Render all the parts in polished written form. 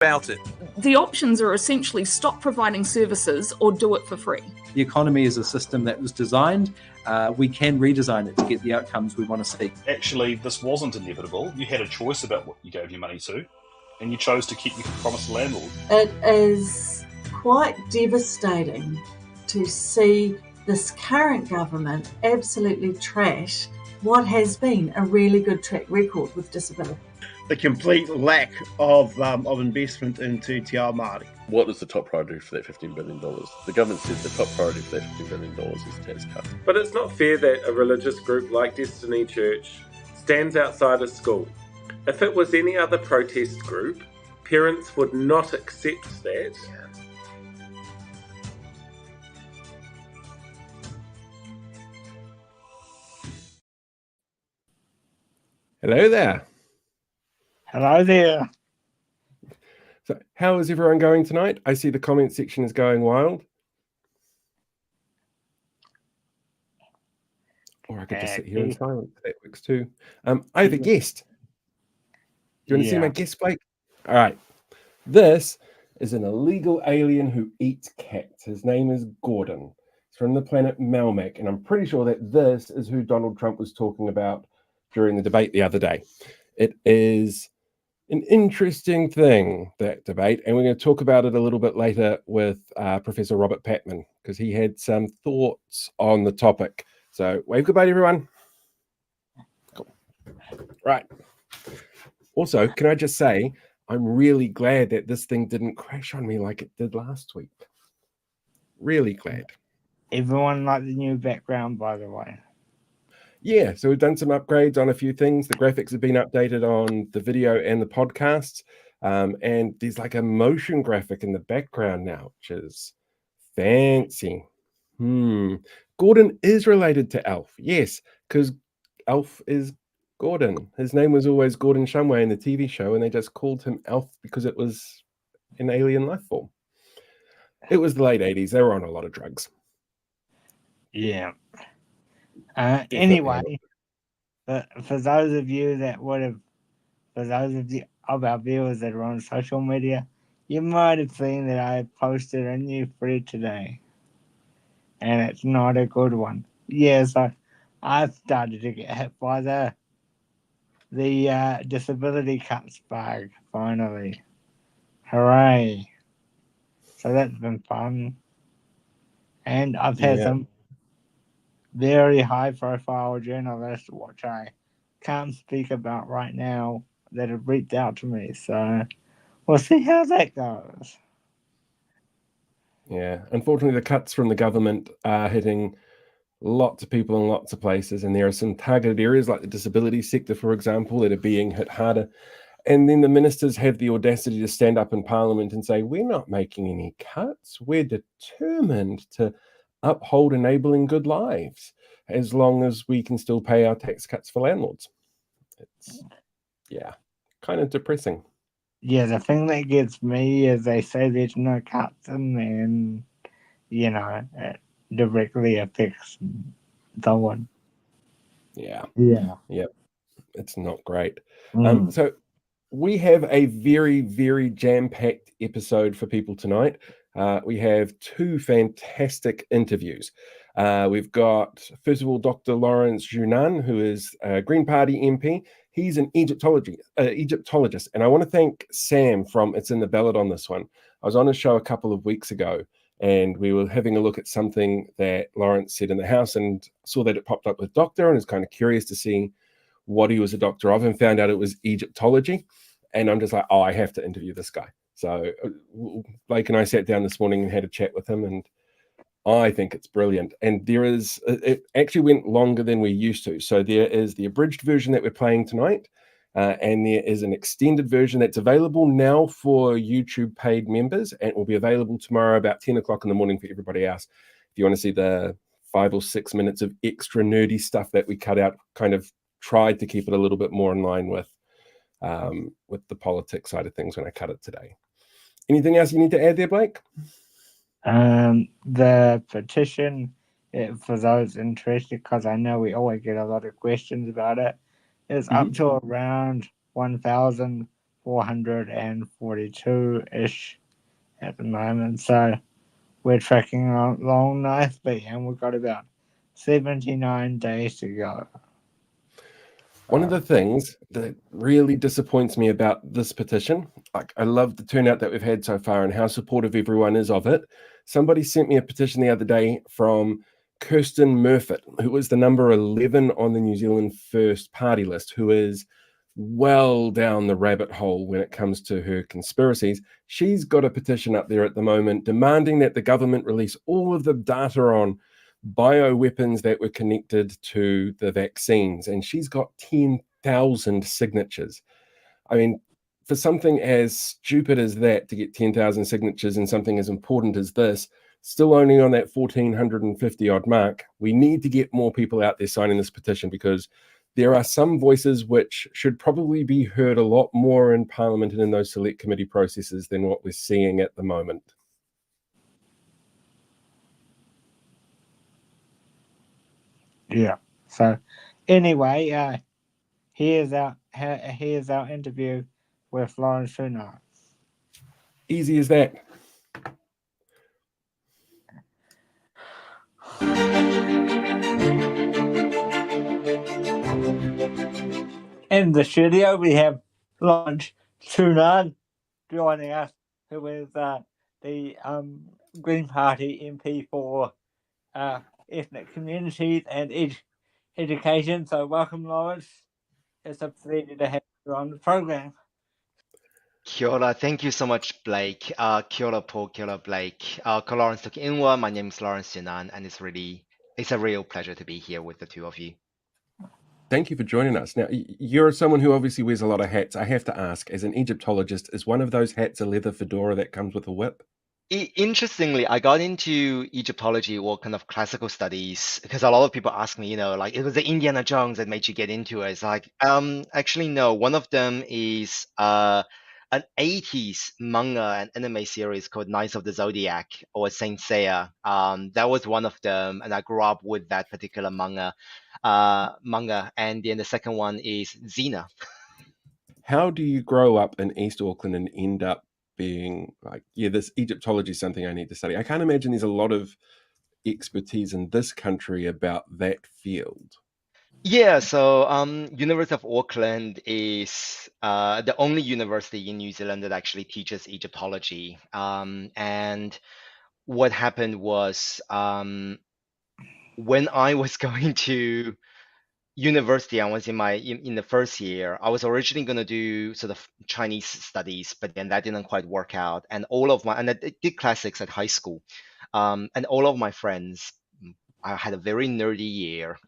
about it. The options are essentially stop providing services or do it for free. The economy is a system that was designed. We can redesign it to get the outcomes we want to see. Actually, this wasn't inevitable. You had a choice about what you gave your money to, and you chose to keep your promise to landlord. It is quite devastating to see this current government absolutely trash what has been a really good track record with disability. The complete lack of investment into Te Ao Māori. What is the top priority for that $15 billion? The government says the top priority for that $15 billion is tax cuts. But it's not fair that a religious group like Destiny Church stands outside a school. If it was any other protest group, parents would not accept that. Hello there. Hello there. So, how is everyone going tonight? I see the comment section is going wild. Or I could just sit here in silence. That works too. I have a guest. Do you want to see my guest, Blake? All right. This is an illegal alien who eats cats. His name is Gordon. He's from the planet Melmac, and I'm pretty sure that this is who Donald Trump was talking about during the debate the other day. It is an interesting thing, that debate, and we're going to talk about it a little bit later with Professor Robert Patman, because he had some thoughts on the topic. So wave goodbye, everyone. Cool. Right. Also, can I just say, I'm really glad that this thing didn't crash on me like it did last week. Really glad. Everyone liked the new background, by the way. Yeah, so we've done some upgrades on a few things. The graphics have been updated on the video and the podcast. And there's like a motion graphic in the background now, which is fancy. Gordon is related to Elf. Yes, because Elf is Gordon. His name was always Gordon Shumway in the TV show, and they just called him Elf because it was an alien life form. It was the late 80s. They were on a lot of drugs. Yeah. Anyway, for those of you that would have, for those of our viewers that are on social media, you might have seen that I posted a new thread today, and it's not a good one. Yes, I've started to get hit by the disability cuts bug finally. Hooray! So that's been fun, and I've had some very high-profile journalists, which I can't speak about right now, that have reached out to me. So we'll see how that goes. Yeah, unfortunately, the cuts from the government are hitting lots of people in lots of places, and there are some targeted areas like the disability sector, for example, that are being hit harder. And then the ministers have the audacity to stand up in Parliament and say, we're not making any cuts. We're determined to uphold enabling good lives as long as we can still pay our tax cuts for landlords. It's, kind of depressing. Yeah, the thing that gets me is they say there's no cuts, and then, it directly affects someone. Yeah. Yep. It's not great. So we have a very, very jam-packed episode for people tonight. We have two fantastic interviews. We've got, first of all, Dr. Lawrence Xu-Nan, who is a Green Party MP. He's an Egyptologist. And I want to thank Sam from It's in the Ballot on this one. I was on his show a couple of weeks ago, and we were having a look at something that Lawrence said in the House, and saw that it popped up with doctor, and was kind of curious to see what he was a doctor of, and found out it was Egyptology. And I'm just like, I have to interview this guy. So Blake and I sat down this morning and had a chat with him, and I think it's brilliant. And it actually went longer than we used to. So there is the abridged version that we're playing tonight, and there is an extended version that's available now for YouTube paid members, and will be available tomorrow about 10 o'clock in the morning for everybody else. If you want to see the 5 or 6 minutes of extra nerdy stuff that we cut out, kind of tried to keep it a little bit more in line with the politics side of things when I cut it today. Anything else you need to add there, Blake? The petition, for those interested, because I know we always get a lot of questions about it, is up to around 1,400 442-ish at the moment. So we're tracking along nicely, and we've got about 79 days to go. One of the things that really disappoints me about this petition, like I love the turnout that we've had so far and how supportive everyone is of it. Somebody sent me a petition the other day from Kirsten Murfitt, who was the number 11 on the New Zealand First Party list, who is well down the rabbit hole when it comes to her conspiracies. She's got a petition up there at the moment demanding that the government release all of the data on bioweapons that were connected to the vaccines, and she's got 10,000 signatures. I mean, for something as stupid as that to get 10,000 signatures and something as important as this, still only on that 1,450 odd mark, we need to get more people out there signing this petition, because there are some voices which should probably be heard a lot more in Parliament and in those select committee processes than what we're seeing at the moment. Yeah. So anyway, here's our interview with Lawrence Xu-Nan. Easy as that. In the studio, we have Lawrence Xu-Nan joining us, who is the Green Party MP for ethnic communities and education. So welcome, Lawrence. It's a pleasure to have you on the program. Kia ora. Thank you so much, Blake. Kia ora, Paul. Kia ora, Blake. Ko Lawrence toki ingoa. My name is Lawrence Xu-Nan, and it's a real pleasure to be here with the two of you. Thank you for joining us. Now, you're someone who obviously wears a lot of hats. I have to ask, as an Egyptologist, is one of those hats a leather fedora that comes with a whip? Interestingly, I got into Egyptology or kind of classical studies because a lot of people ask me, like, it was the Indiana Jones that made you get into it. It's like, actually, no. One of them is an 80s manga and anime series called Knights of the Zodiac or Saint Seiya. That was one of them, and I grew up with that particular manga. And then the second one is Xena. How do you grow up in East Auckland and end up being like, yeah, this Egyptology is something I need to study? I can't imagine there's a lot of expertise in this country about that field. Yeah, so University of Auckland is the only university in New Zealand that actually teaches Egyptology. And what happened was when I was going to university, I was in the first year. I was originally going to do sort of Chinese studies, but then that didn't quite work out. And I did classics at high school. And all of my friends, I had a very nerdy year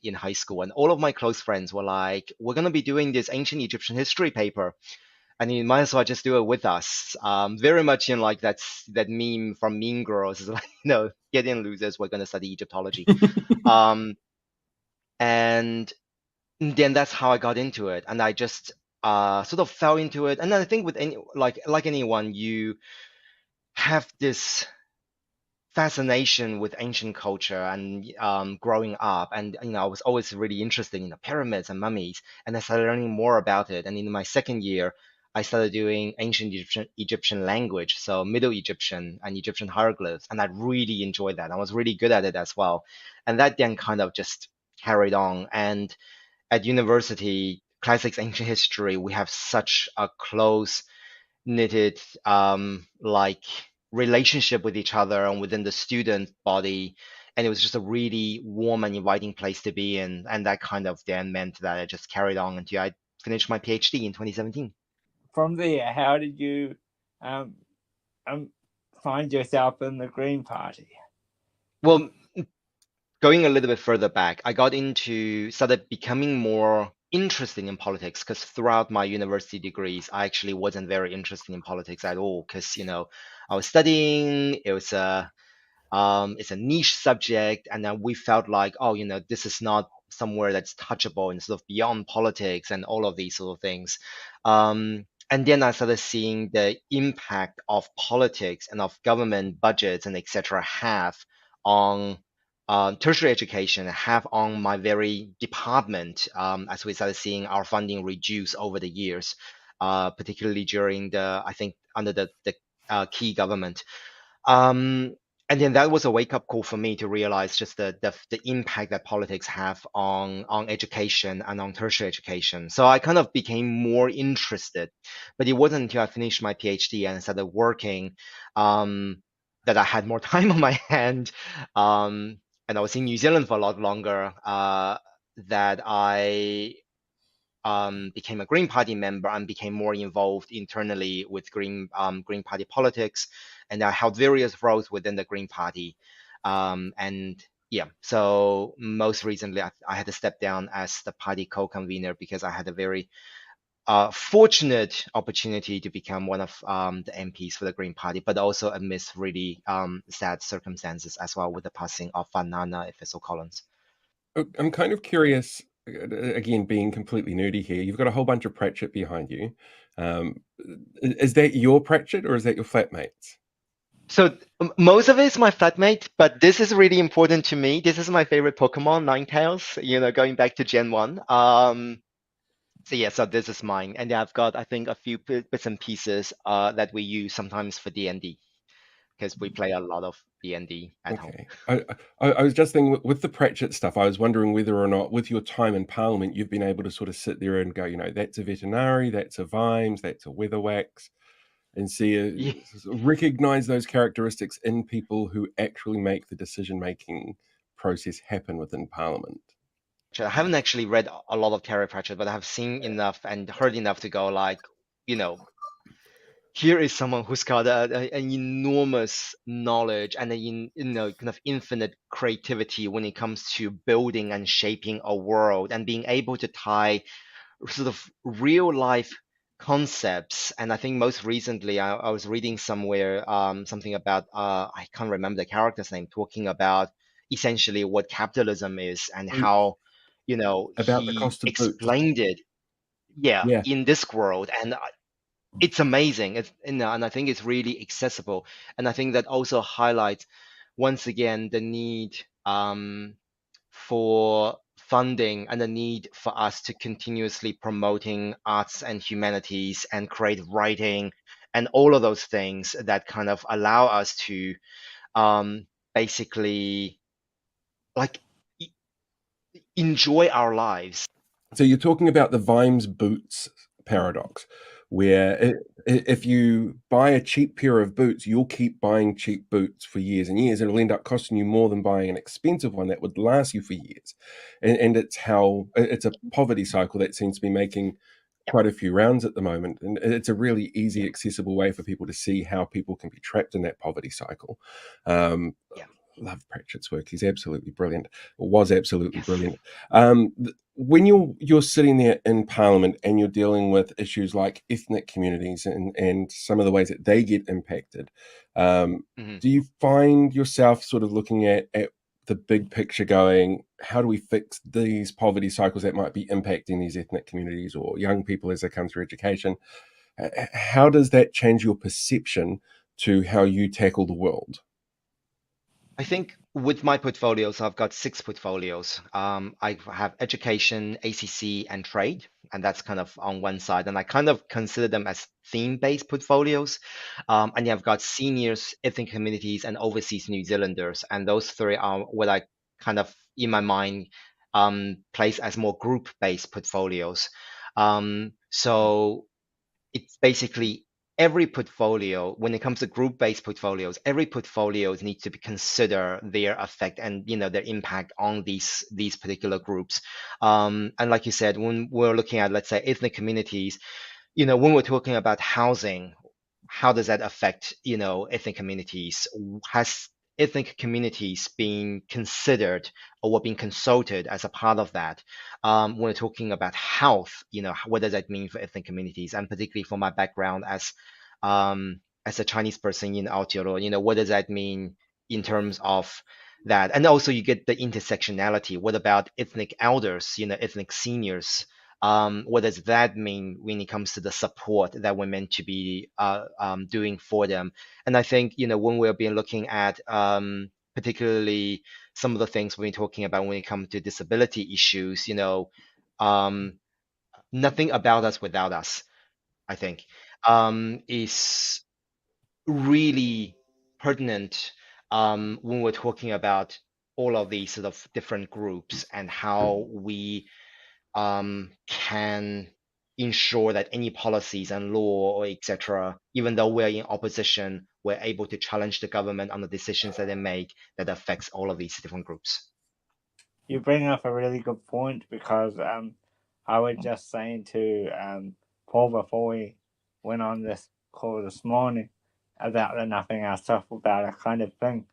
in high school, and all of my close friends were like, "We're going to be doing this ancient Egyptian history paper, and you might as well just do it with us." Very much in like that meme from Mean Girls, is like, get in, losers, we're going to study Egyptology. And then that's how I got into it, and I just sort of fell into it. And then I think with like anyone, you have this fascination with ancient culture and growing up, and I was always really interested in the pyramids and mummies, and I started learning more about it. And in my second year, I started doing ancient Egyptian language, so Middle Egyptian and Egyptian hieroglyphs, and I really enjoyed that. I was really good at it as well, and that then kind of just carried on. And at university, classics, ancient history, we have such a close knitted relationship with each other and within the student body, and it was just a really warm and inviting place to be in, and that kind of then meant that I just carried on until I finished my PhD in 2017. From there, how did you find yourself in the Green Party? Well, going a little bit further back, I started becoming more interested in politics, because throughout my university degrees, I actually wasn't very interested in politics at all, because I was studying, it's a niche subject, and then we felt like, this is not somewhere that's touchable and sort of beyond politics and all of these sort of things. And then I started seeing the impact of politics and of government budgets and etc. have on tertiary education, have on my very department, as we started seeing our funding reduce over the years. particularly during I think under the Key government. Um, and then that was a wake-up call for me to realize just the impact that politics have on education and on tertiary education. So I kind of became more interested, but it wasn't until I finished my PhD and started working that I had more time on my hand. And I was in New Zealand for a lot longer, that I became a Green Party member and became more involved internally with Green Party politics, and I held various roles within the Green Party. And yeah, so most recently I had to step down as the party co-convener because I had a very fortunate opportunity to become one of the MPs for the Green Party, but also amidst really sad circumstances as well with the passing of Nana Efeso Collins. I'm kind of curious, again, being completely nerdy here. You've got a whole bunch of Pratchett behind you. Is that your Pratchett or is that your flatmates? So most of it is my flatmate, but this is really important to me. This is my favorite Pokemon, Ninetales, going back to Gen 1. So yeah, so this is mine. And I've got, I think, a few bits and pieces that we use sometimes for D&D, because we play a lot of D&D at home. I was just thinking with the Pratchett stuff, I was wondering whether or not with your time in Parliament, you've been able to sort of sit there and go, that's a veterinary, that's a Vimes, that's a Weatherwax, and see, recognize those characteristics in people who actually make the decision-making process happen within Parliament. I haven't actually read a lot of Terry Pratchett, but I have seen enough and heard enough to go like, here is someone who's got an enormous knowledge and kind of infinite creativity when it comes to building and shaping a world and being able to tie sort of real life concepts. And I think most recently I was reading somewhere something about I can't remember the character's name, talking about essentially what capitalism is and how about he the cost of explained boots. it in this world. And it's amazing. And I think it's really accessible. And I think that also highlights once again the need for funding and the need for us to continuously promoting arts and humanities and create writing and all of those things that kind of allow us to basically like enjoy our lives. So you're talking about the Vimes boots paradox, where if you buy a cheap pair of boots, you'll keep buying cheap boots for years and years, and it'll end up costing you more than buying an expensive one that would last you for years. And it's a poverty cycle that seems to be making quite a few rounds at the moment, and it's a really easy, accessible way for people to see how people can be trapped in that poverty cycle. Love Pratchett's work. He's absolutely brilliant, or was absolutely brilliant. When you're sitting there in Parliament and you're dealing with issues like ethnic communities and some of the ways that they get impacted, do you find yourself sort of looking at the big picture going, how do we fix these poverty cycles that might be impacting these ethnic communities or young people as they come through education? How does that change your perception to how you tackle the world? I think with my portfolios, I've got 6 portfolios. I have education, ACC, and trade, and that's kind of on one side. And I kind of consider them as theme-based portfolios. And then I've got seniors, ethnic communities, and overseas New Zealanders. And those 3 are what I kind of, in my mind, place as more group-based portfolios. So it's basically every portfolio, when it comes to group-based portfolios, every portfolios needs to be consider their effect and their impact on these particular groups. And like you said, when we're looking at, let's say, ethnic communities, when we're talking about housing, how does that affect ethnic communities? Has ethnic communities being considered or being consulted as a part of that? When we're talking about health, what does that mean for ethnic communities? And particularly for my background as a Chinese person in Aotearoa, what does that mean in terms of that? And also you get the intersectionality. What about ethnic elders, ethnic seniors? What does that mean when it comes to the support that we're meant to be doing for them? And I think, when we've been looking at particularly some of the things we've been talking about when it comes to disability issues, nothing about us without us. I think, is really pertinent when we're talking about all of these sort of different groups and how we can ensure that any policies and law or etc., even though we're in opposition, we're able to challenge the government on the decisions that they make that affects all of these different groups. You bring up a really good point, because I was just saying to Paul before we went on this call this morning about the nothing else stuff about a kind of thing.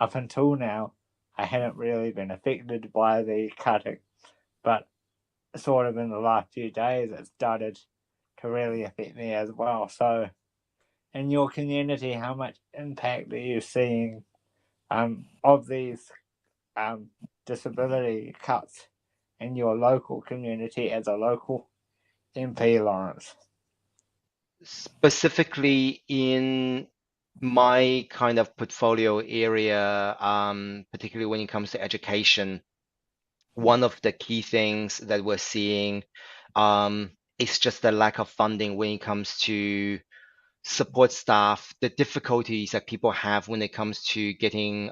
Up until now, I hadn't really been affected by the cutting, but sort of in the last few days it started to really affect me as well. So in your community, how much impact are you seeing of these disability cuts in your local community as a local MP, Lawrence? Specifically in my kind of portfolio area, particularly when it comes to education, one of the key things that we're seeing is just the lack of funding when it comes to support staff, the difficulties that people have when it comes to getting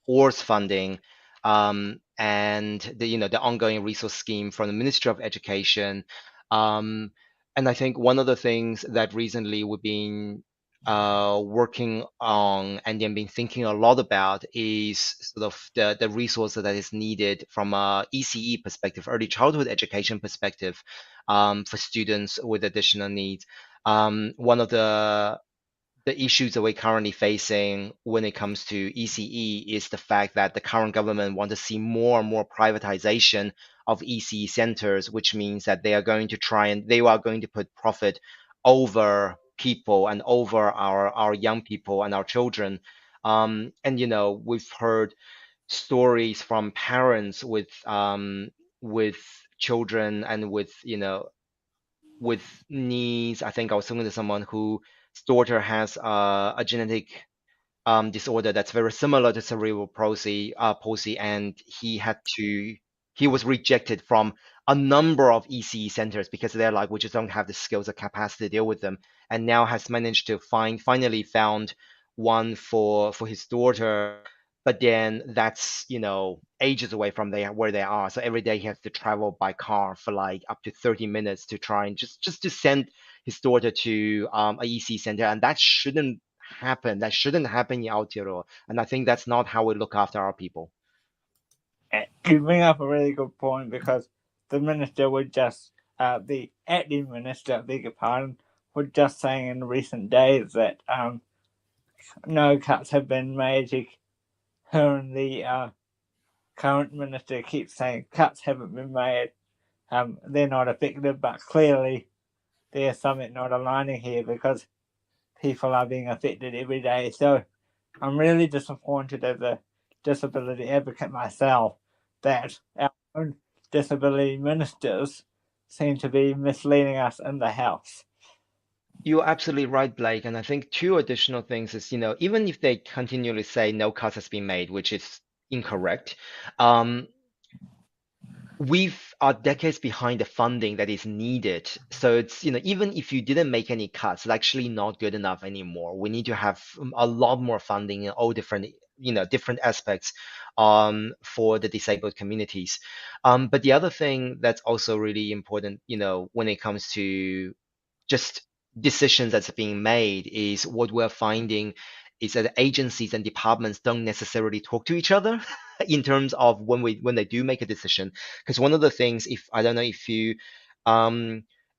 ORS funding, and the ongoing resource scheme from the Ministry of Education. And I think one of the things that recently we've been working on and then been thinking a lot about is sort of the resources that is needed from a ECE perspective, early childhood education perspective, for students with additional needs. One of the issues that we're currently facing when it comes to ECE is the fact that the current government want to see more and more privatization of ECE centers, which means that they are going to put profit over people and over our young people and our children. And we've heard stories from parents with children and with needs. I think I was talking to someone whose daughter has a genetic disorder that's very similar to cerebral palsy, and he was rejected from a number of ECE centers because they're like, we just don't have the skills or capacity to deal with them, and now has managed to finally found one for his daughter, but then that's ages away from where they are. So every day he has to travel by car for like up to 30 minutes to try and just to send his daughter to a EC center, and that shouldn't happen. That shouldn't happen in Aotearoa, and I think that's not how we look after our people. You bring up a really good point, because the minister would just, the acting minister, beg your pardon, was just saying in recent days that no cuts have been made. Her and the current minister keeps saying cuts haven't been made. They're not effective, but clearly there's something not aligning here, because people are being affected every day. So I'm really disappointed as a disability advocate myself that our own disability ministers seem to be misleading us in the House. You're absolutely right, Blake. And I think two additional things is, even if they continually say no cuts has been made, which is incorrect, we are decades behind the funding that is needed. So it's, even if you didn't make any cuts, it's actually not good enough anymore. We need to have a lot more funding in all different, different aspects for the disabled communities. But the other thing that's also really important, when it comes to just decisions that's being made, is what we're finding is that agencies and departments don't necessarily talk to each other in terms of when they do make a decision. Because one of the things, if I don't know if you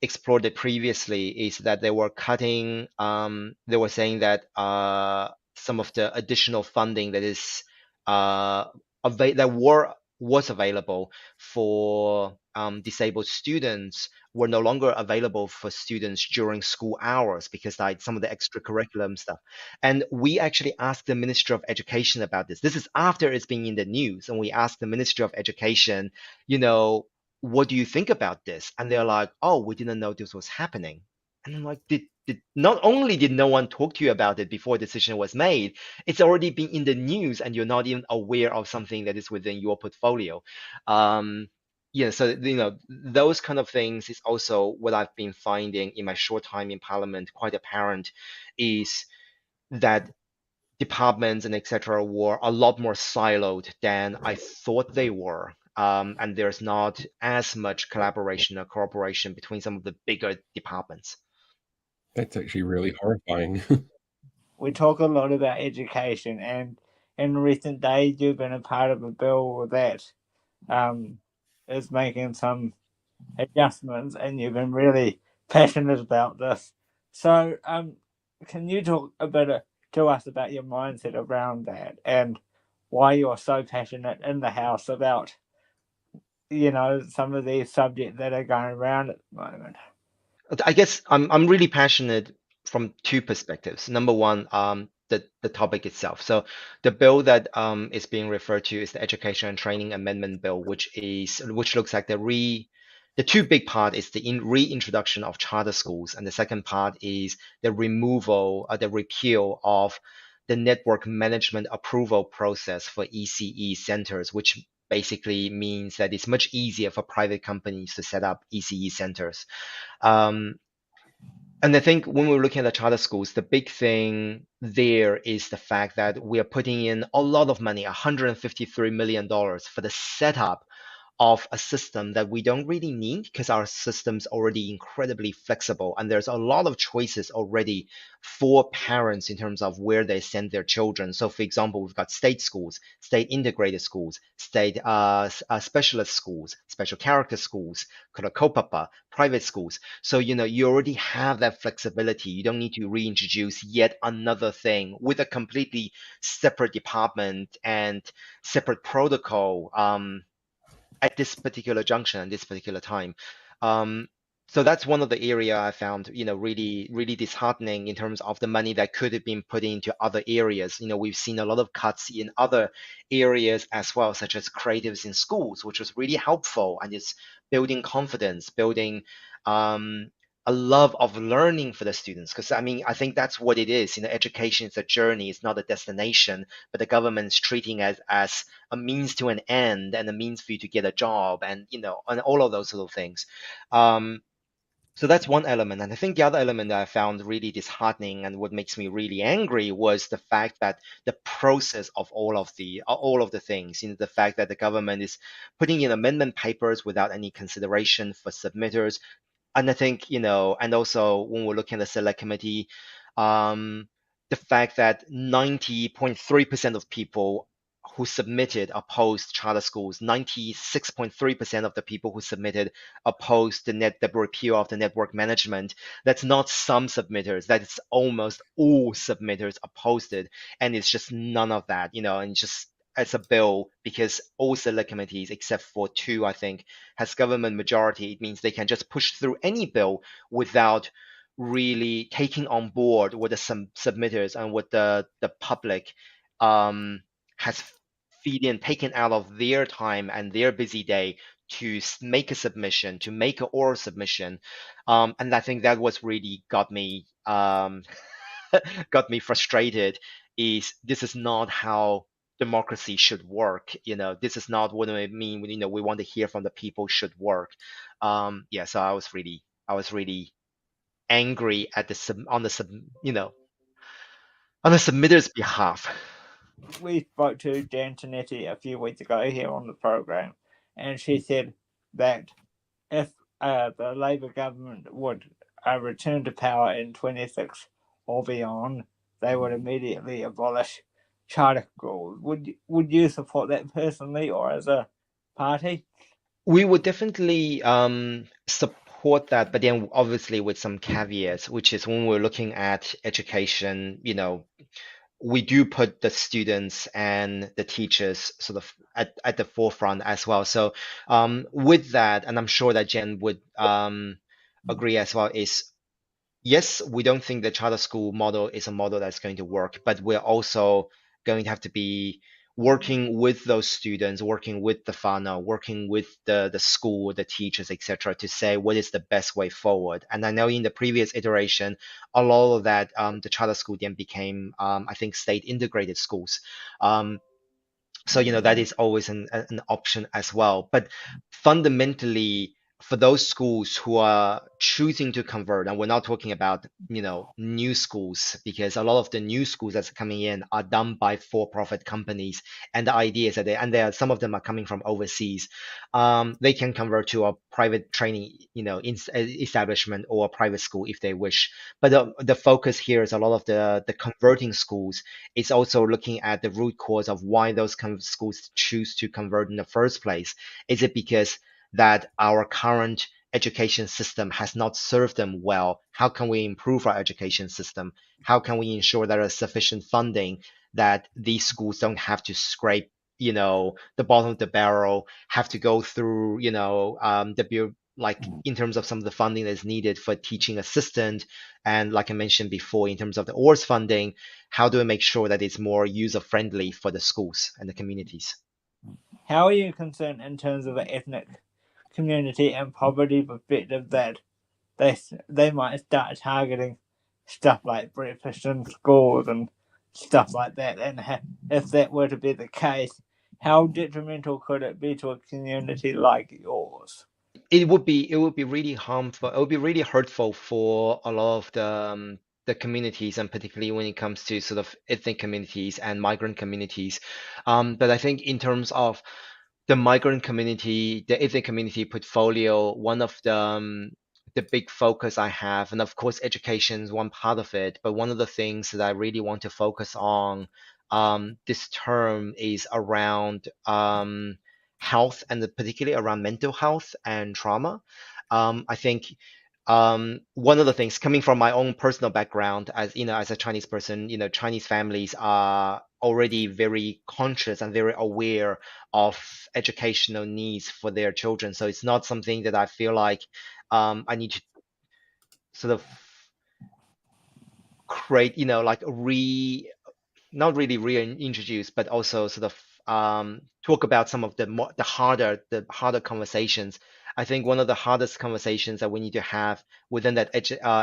explored it previously, is that they were cutting, they were saying that some of the additional funding that is was available for disabled students were no longer available for students during school hours because like some of the extracurriculum stuff. And we actually asked the Ministry of Education about this. This is after it's been in the news, and we asked the Ministry of Education, what do you think about this? And they're like, oh, we didn't know this was happening. And I'm like, not only did no one talk to you about it before a decision was made, it's already been in the news and you're not even aware of something that is within your portfolio. yeah, so those kind of things is also what I've been finding in my short time in Parliament quite apparent, is that departments and etc. were a lot more siloed than I thought they were. And there's not as much collaboration or cooperation between some of the bigger departments. That's actually really horrifying. We talk a lot about education, and in recent days, you've been a part of a bill that is making some adjustments, and you've been really passionate about this. So, can you talk a bit to us about your mindset around that and why you're so passionate in the House about, some of these subjects that are going around at the moment? I guess I'm really passionate from two perspectives. Number one, the topic itself. So the bill that is being referred to is the Education and Training Amendment Bill, which looks like the two big part is the reintroduction of charter schools, and the second part is the repeal of the network management approval process for ECE centers, which basically means that it's much easier for private companies to set up ECE centers. And I think when we're looking at the charter schools, the big thing there is the fact that we are putting in a lot of money, $153 million for the setup of a system that we don't really need, because our system's already incredibly flexible and there's a lot of choices already for parents in terms of where they send their children. So for example, we've got state schools, state integrated schools, state specialist schools, special character schools, kaupapa, private schools. So you already have that flexibility. You don't need to reintroduce yet another thing with a completely separate department and separate protocol at this particular junction and this particular time. So that's one of the area I found, really, really disheartening in terms of the money that could have been put into other areas. We've seen a lot of cuts in other areas as well, such as creatives in schools, which was really helpful, and it's building confidence, building a love of learning for the students. Because I think that's what it is. Education is a journey, it's not a destination, but the government is treating it as a means to an end and a means for you to get a job, and and all of those little things. So that's one element. And I think the other element that I found really disheartening and what makes me really angry was the fact that the process of all of the things, the fact that the government is putting in amendment papers without any consideration for submitters. And I think, and also when we're looking at the select committee, the fact that 90.3% of people who submitted opposed charter schools, 96.3% of the people who submitted opposed the repeal of the network management. That's not some submitters, that's almost all submitters opposed it. And it's just none of that, and just as a bill, because all select committees, except for two, I think, has government majority. It means they can just push through any bill without really taking on board what the submitters and what the public has taken out of their time and their busy day to make a submission, to make an oral submission. And I think that was really got me got me frustrated. This is not how democracy should work. This is not what I mean. We want to hear from the people should work. So I was really angry at on the submitter's behalf. We spoke to Jan Tinetti a few weeks ago here on the program, and she said that if the Labour government would return to power in 26 or beyond, they would immediately abolish charter schools. Would you support that personally or as a party? We would definitely support that, but then obviously with some caveats, which is when we're looking at education, we do put the students and the teachers sort of at the forefront as well. So with that, and I'm sure that Jen would agree as well, is yes, we don't think the charter school model is a model that's going to work, but we're also going to have to be working with those students, working with the whānau, working with the school, the teachers, etc., to say what is the best way forward. And I know in the previous iteration, a lot of that, the charter school then became, I think, state integrated schools. So, that is always an option as well. But fundamentally, for those schools who are choosing to convert, and we're not talking about, new schools, because a lot of the new schools that's coming in are done by for-profit companies. And the idea is that some of them are coming from overseas. They can convert to a private training, establishment or a private school if they wish. But the focus here is a lot of the converting schools. It's also looking at the root cause of why those schools choose to convert in the first place. Is it because that our current education system has not served them well? How can we improve our education system? How can we ensure there is sufficient funding that these schools don't have to scrape, the bottom of the barrel, have to go through, like in terms of some of the funding that's needed for teaching assistant, and like I mentioned before, in terms of the ORS funding, how do we make sure that it's more user friendly for the schools and the communities? How are you concerned in terms of the ethnic community and poverty perspective that they might start targeting stuff like breakfast in schools and stuff like that? And if that were to be the case, how detrimental could it be to a community like yours? It would be really harmful. It would be really hurtful for a lot of the communities, and particularly when it comes to sort of ethnic communities and migrant communities. But I think in terms of the migrant community, the ethnic community portfolio, one of the big focus I have, and of course education is one part of it, but one of the things that I really want to focus on this term is around health, and particularly around mental health and trauma. I think one of the things, coming from my own personal background, as a Chinese person, Chinese families are already very conscious and very aware of educational needs for their children. So it's not something that I feel like I need to sort of create, like not really reintroduce, but also sort of talk about some of the harder conversations. I think one of the hardest conversations that we need to have within that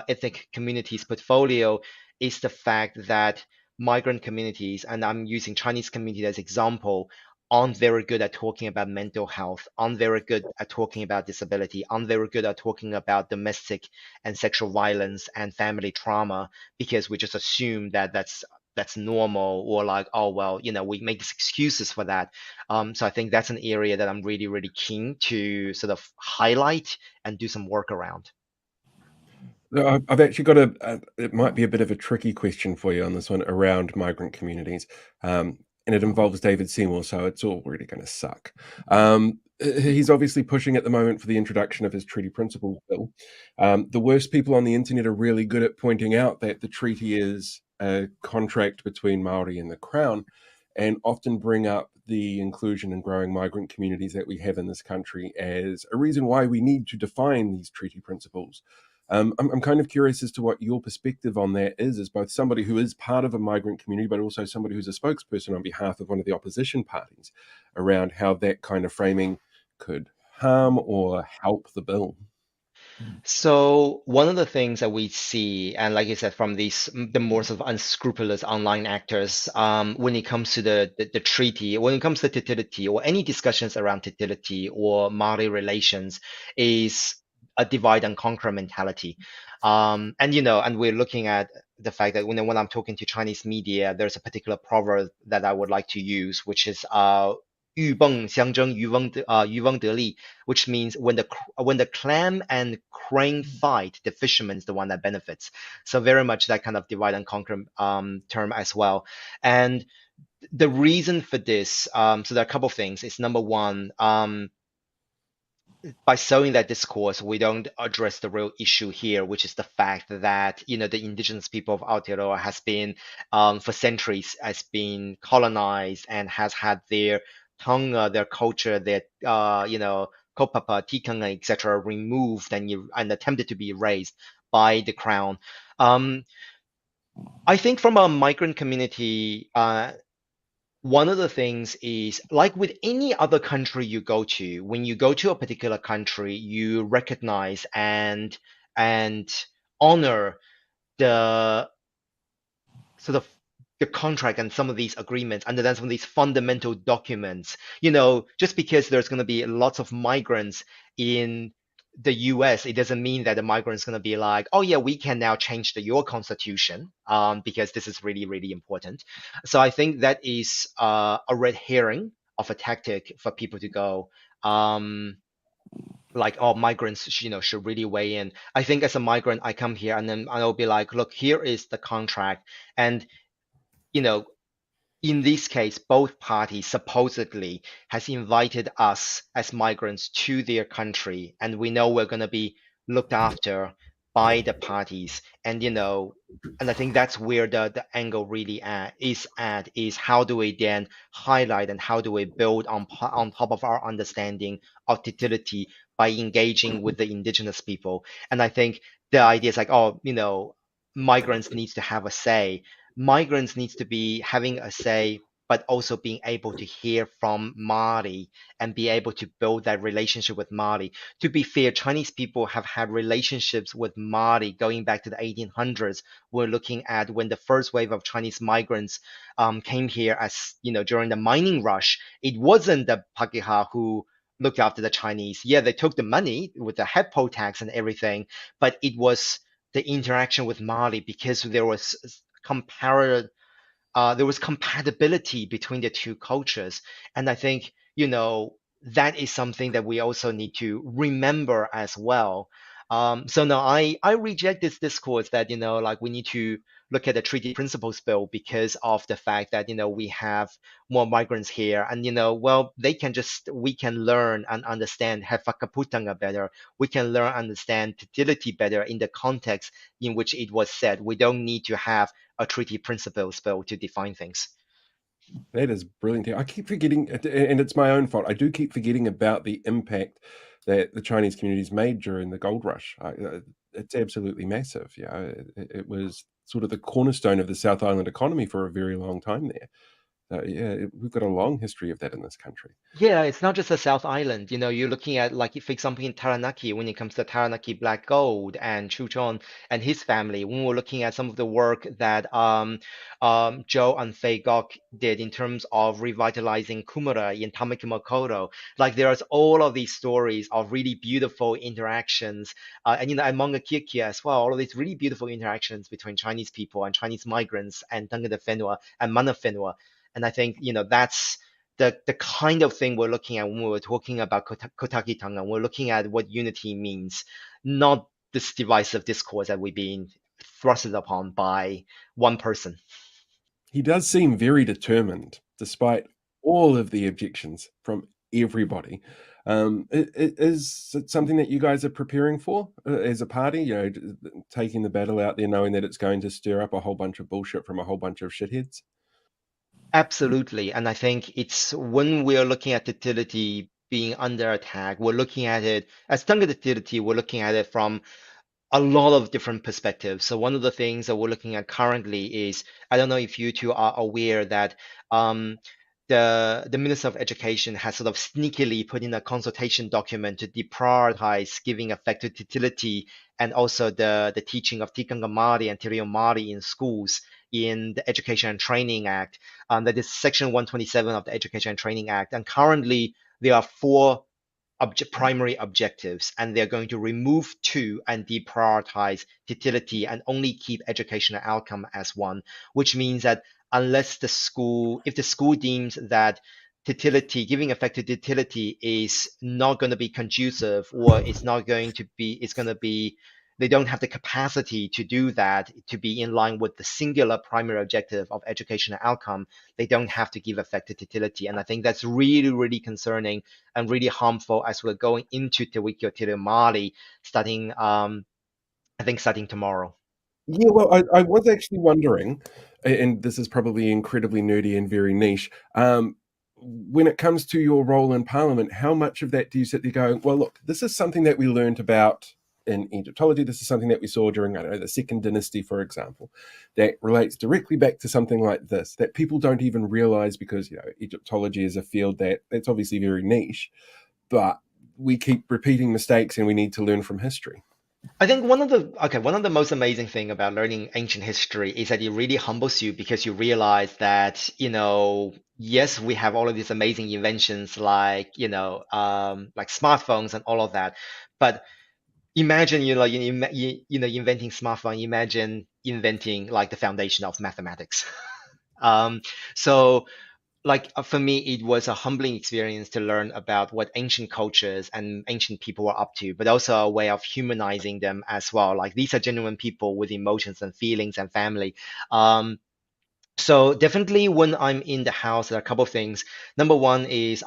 ethnic communities portfolio is the fact that migrant communities, and I'm using Chinese community as example, aren't very good at talking about mental health, aren't very good at talking about disability, aren't very good at talking about domestic and sexual violence and family trauma, because we just assume that that's normal, or like, oh well, we make excuses for that. So I think that's an area that I'm really, really keen to sort of highlight and do some work around. I've actually got it might be a bit of a tricky question for you on this one around migrant communities. And it involves David Seymour, so it's already going to suck. He's obviously pushing at the moment for the introduction of his treaty principles bill. The worst people on the internet are really good at pointing out that the treaty is a contract between Maori and the Crown, and often bring up the inclusion and growing migrant communities that we have in this country as a reason why we need to define these treaty principles. I'm kind of curious as to what your perspective on that is, as both somebody who is part of a migrant community, but also somebody who's a spokesperson on behalf of one of the opposition parties, around how that kind of framing could harm or help the bill. So one of the things that we see, and like you said, from the more sort of unscrupulous online actors, when it comes to the treaty, when it comes to Te or any discussions around Te or Maori relations, is a divide and conquer mentality. And we're looking at the fact that when I'm talking to Chinese media, there's a particular proverb that I would like to use, which is 鹬蚌相争，渔翁得利, which means when the clam and crane fight, the fisherman is the one that benefits. So very much that kind of divide and conquer term as well. And the reason for this, so there are a couple of things. It's number one, by sowing that discourse, we don't address the real issue here, which is the fact that the indigenous people of Aotearoa has been for centuries has been colonized and has had their tongue, their culture, their kaupapa, tikanga, etc., removed and attempted to be erased by the crown. I think from a migrant community, one of the things is, like with any other country you go to, when you go to a particular country, you recognize and honor the sort of the contract and some of these agreements, understand some of these fundamental documents. You know, just because there's going to be lots of migrants in the US, it doesn't mean that the migrants going to be like, oh yeah, we can now change your constitution, because this is really, really important. So I think that is a red herring of a tactic for people to go, like, oh, migrants, should really weigh in. I think as a migrant, I come here and then I'll be like, look, here is the contract, and you know, in this case, both parties supposedly has invited us as migrants to their country, and we know we're going to be looked after by the parties. And I think that's where the angle really is how do we then highlight and how do we build on top of our understanding of utility by engaging with the indigenous people. And I think the idea is like, oh, migrants needs to have a say. Migrants needs to be having a say, but also being able to hear from Māori and be able to build that relationship with Māori. To be fair, Chinese people have had relationships with Māori going back to the 1800s. We're looking at when the first wave of Chinese migrants came here, as during the mining rush. It wasn't the Pakeha who looked after the Chinese. Yeah, they took the money with the head poll tax and everything, but it was the interaction with Māori, because there was there was compatibility between the two cultures. And I think, that is something that we also need to remember as well. So no, I reject this discourse that, like we need to look at the treaty principles bill because of the fact that, we have more migrants here and, well, we can learn and understand Hefakaputanga better. We can learn and understand utility better in the context in which it was said. We don't need to have a treaty principles bill to define things. That is brilliant. I keep forgetting, and it's my own fault. I do keep forgetting about the impact that the Chinese communities made during the gold rush. It's absolutely massive. Yeah, it was sort of the cornerstone of the South Island economy for a very long time there. Yeah, we've got a long history of that in this country. Yeah, it's not just the South Island. You're looking at, like, for example, in Taranaki, when it comes to Taranaki black gold and Chuchon and his family, when we're looking at some of the work that Joe and Faye Gok did in terms of revitalizing Kumara in Tamakimakoto, like there's all of these stories of really beautiful interactions, and among the Kiakia as well, all of these really beautiful interactions between Chinese people and Chinese migrants and Tangata Whenua and Mana Whenua. And I think, that's the kind of thing we're looking at when we're talking about kotakitanga. We're looking at what unity means, not this divisive discourse that we've been thrusted upon by one person. He does seem very determined, despite all of the objections from everybody. Is it something that you guys are preparing for as a party? Taking the battle out there, knowing that it's going to stir up a whole bunch of bullshit from a whole bunch of shitheads? Absolutely. And I think it's when we're looking at utility being under attack, we're looking at it as Tangata utility, we're looking at it from a lot of different perspectives. So one of the things that we're looking at currently is, I don't know if you two are aware that the Minister of Education has sort of sneakily put in a consultation document to deprioritize giving effect to utility and also the teaching of Tikanga Māori and Te Reo Māori in schools in the Education and Training Act. That is Section 127 of the Education and Training Act. And currently, there are 4 primary objectives, and they're going to remove 2 and deprioritize utility and only keep educational outcome as one, which means that if the school deems that giving effect to utility is not going to be conducive, or it's going to be, they don't have the capacity to do that, to be in line with the singular primary objective of educational outcome, they don't have to give effect to utility. And I think that's really, really concerning and really harmful as we're going into Te Wiki o Te Reo Māori starting tomorrow. Yeah, well, I was actually wondering, and this is probably incredibly nerdy and very niche, when it comes to your role in Parliament, how much of that do you sit there going, well, look, this is something that we learned about in Egyptology, this is something that we saw during, I don't know, the Second Dynasty, for example, that relates directly back to something like this, that people don't even realize because, Egyptology is a field that's obviously very niche, but we keep repeating mistakes and we need to learn from history. I think one of the most amazing thing about learning ancient history is that it really humbles you because you realize that, yes, we have all of these amazing inventions like, like smartphones and all of that, but imagine, inventing smartphone, imagine inventing like the foundation of mathematics. Um, so for me, it was a humbling experience to learn about what ancient cultures and ancient people were up to, but also a way of humanizing them as well. Like these are genuine people with emotions and feelings and family. So definitely when I'm in the house, there are a couple of things. Number one is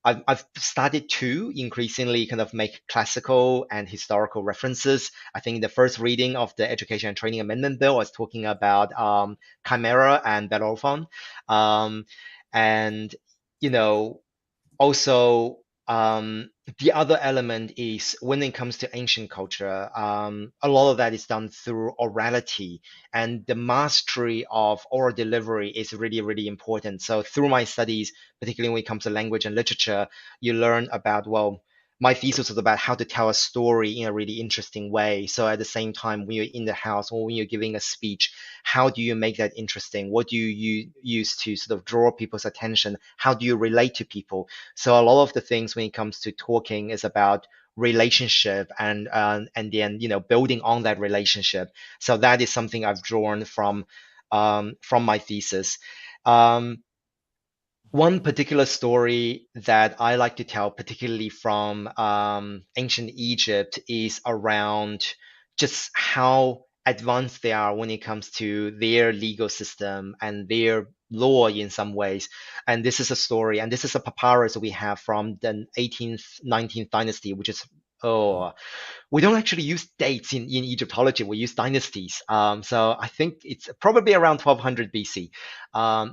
I've started to increasingly kind of make classical and historical references. I think the first reading of the Education and Training Amendment Bill was talking about Chimera and Bellerophon. Um, and, you know, also, the other element is when it comes to ancient culture, a lot of that is done through orality, and the mastery of oral delivery is really, really important. So, through my studies, particularly when it comes to language and literature, you learn about, well, my thesis was about how to tell a story in a really interesting way. So, at the same time, when you're in the house or when you're giving a speech, how do you make that interesting? What do you use to sort of draw people's attention? How do you relate to people? So a lot of the things when it comes to talking is about relationship and then building on that relationship. So that is something I've drawn from my thesis. Um, One particular story that I like to tell, particularly from ancient Egypt, is around just how advanced they are when it comes to their legal system and their law in some ways. And this is a story, and this is a papyrus we have from the 18th, 19th dynasty, which is, oh, we don't actually use dates in Egyptology. We use dynasties. So I think it's probably around 1200 BC,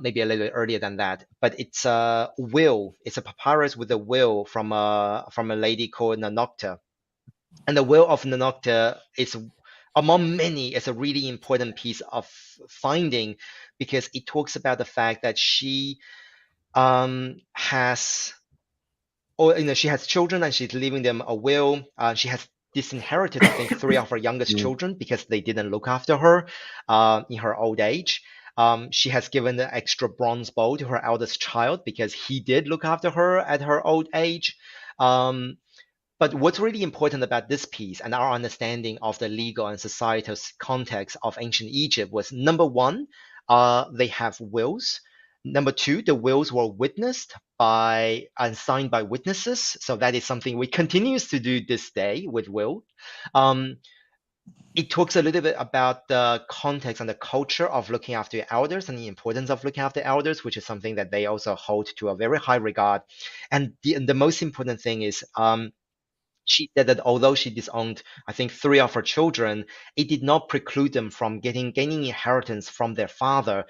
maybe a little bit earlier than that. But it's a will. It's a papyrus with a will from a lady called Nanokta. And the will of Nanokta is among many is a really important piece of finding because it talks about the fact that she has or she has children and she's leaving them a will. She has disinherited, I think, three of her youngest children because they didn't look after her in her old age. She has given the extra bronze bowl to her eldest child because he did look after her at her old age. Um, but what's really important about this piece and our understanding of the legal and societal context of ancient Egypt was number one, they have wills. Number two, the wills were witnessed by and signed by witnesses. So that is something we continues to do this day with will. Um, it talks a little bit about the context and the culture of looking after your elders and the importance of looking after elders, which is something that they also hold to a very high regard. And the most important thing is she said that although she disowned, I think, three of her children, it did not preclude them from gaining inheritance from their father.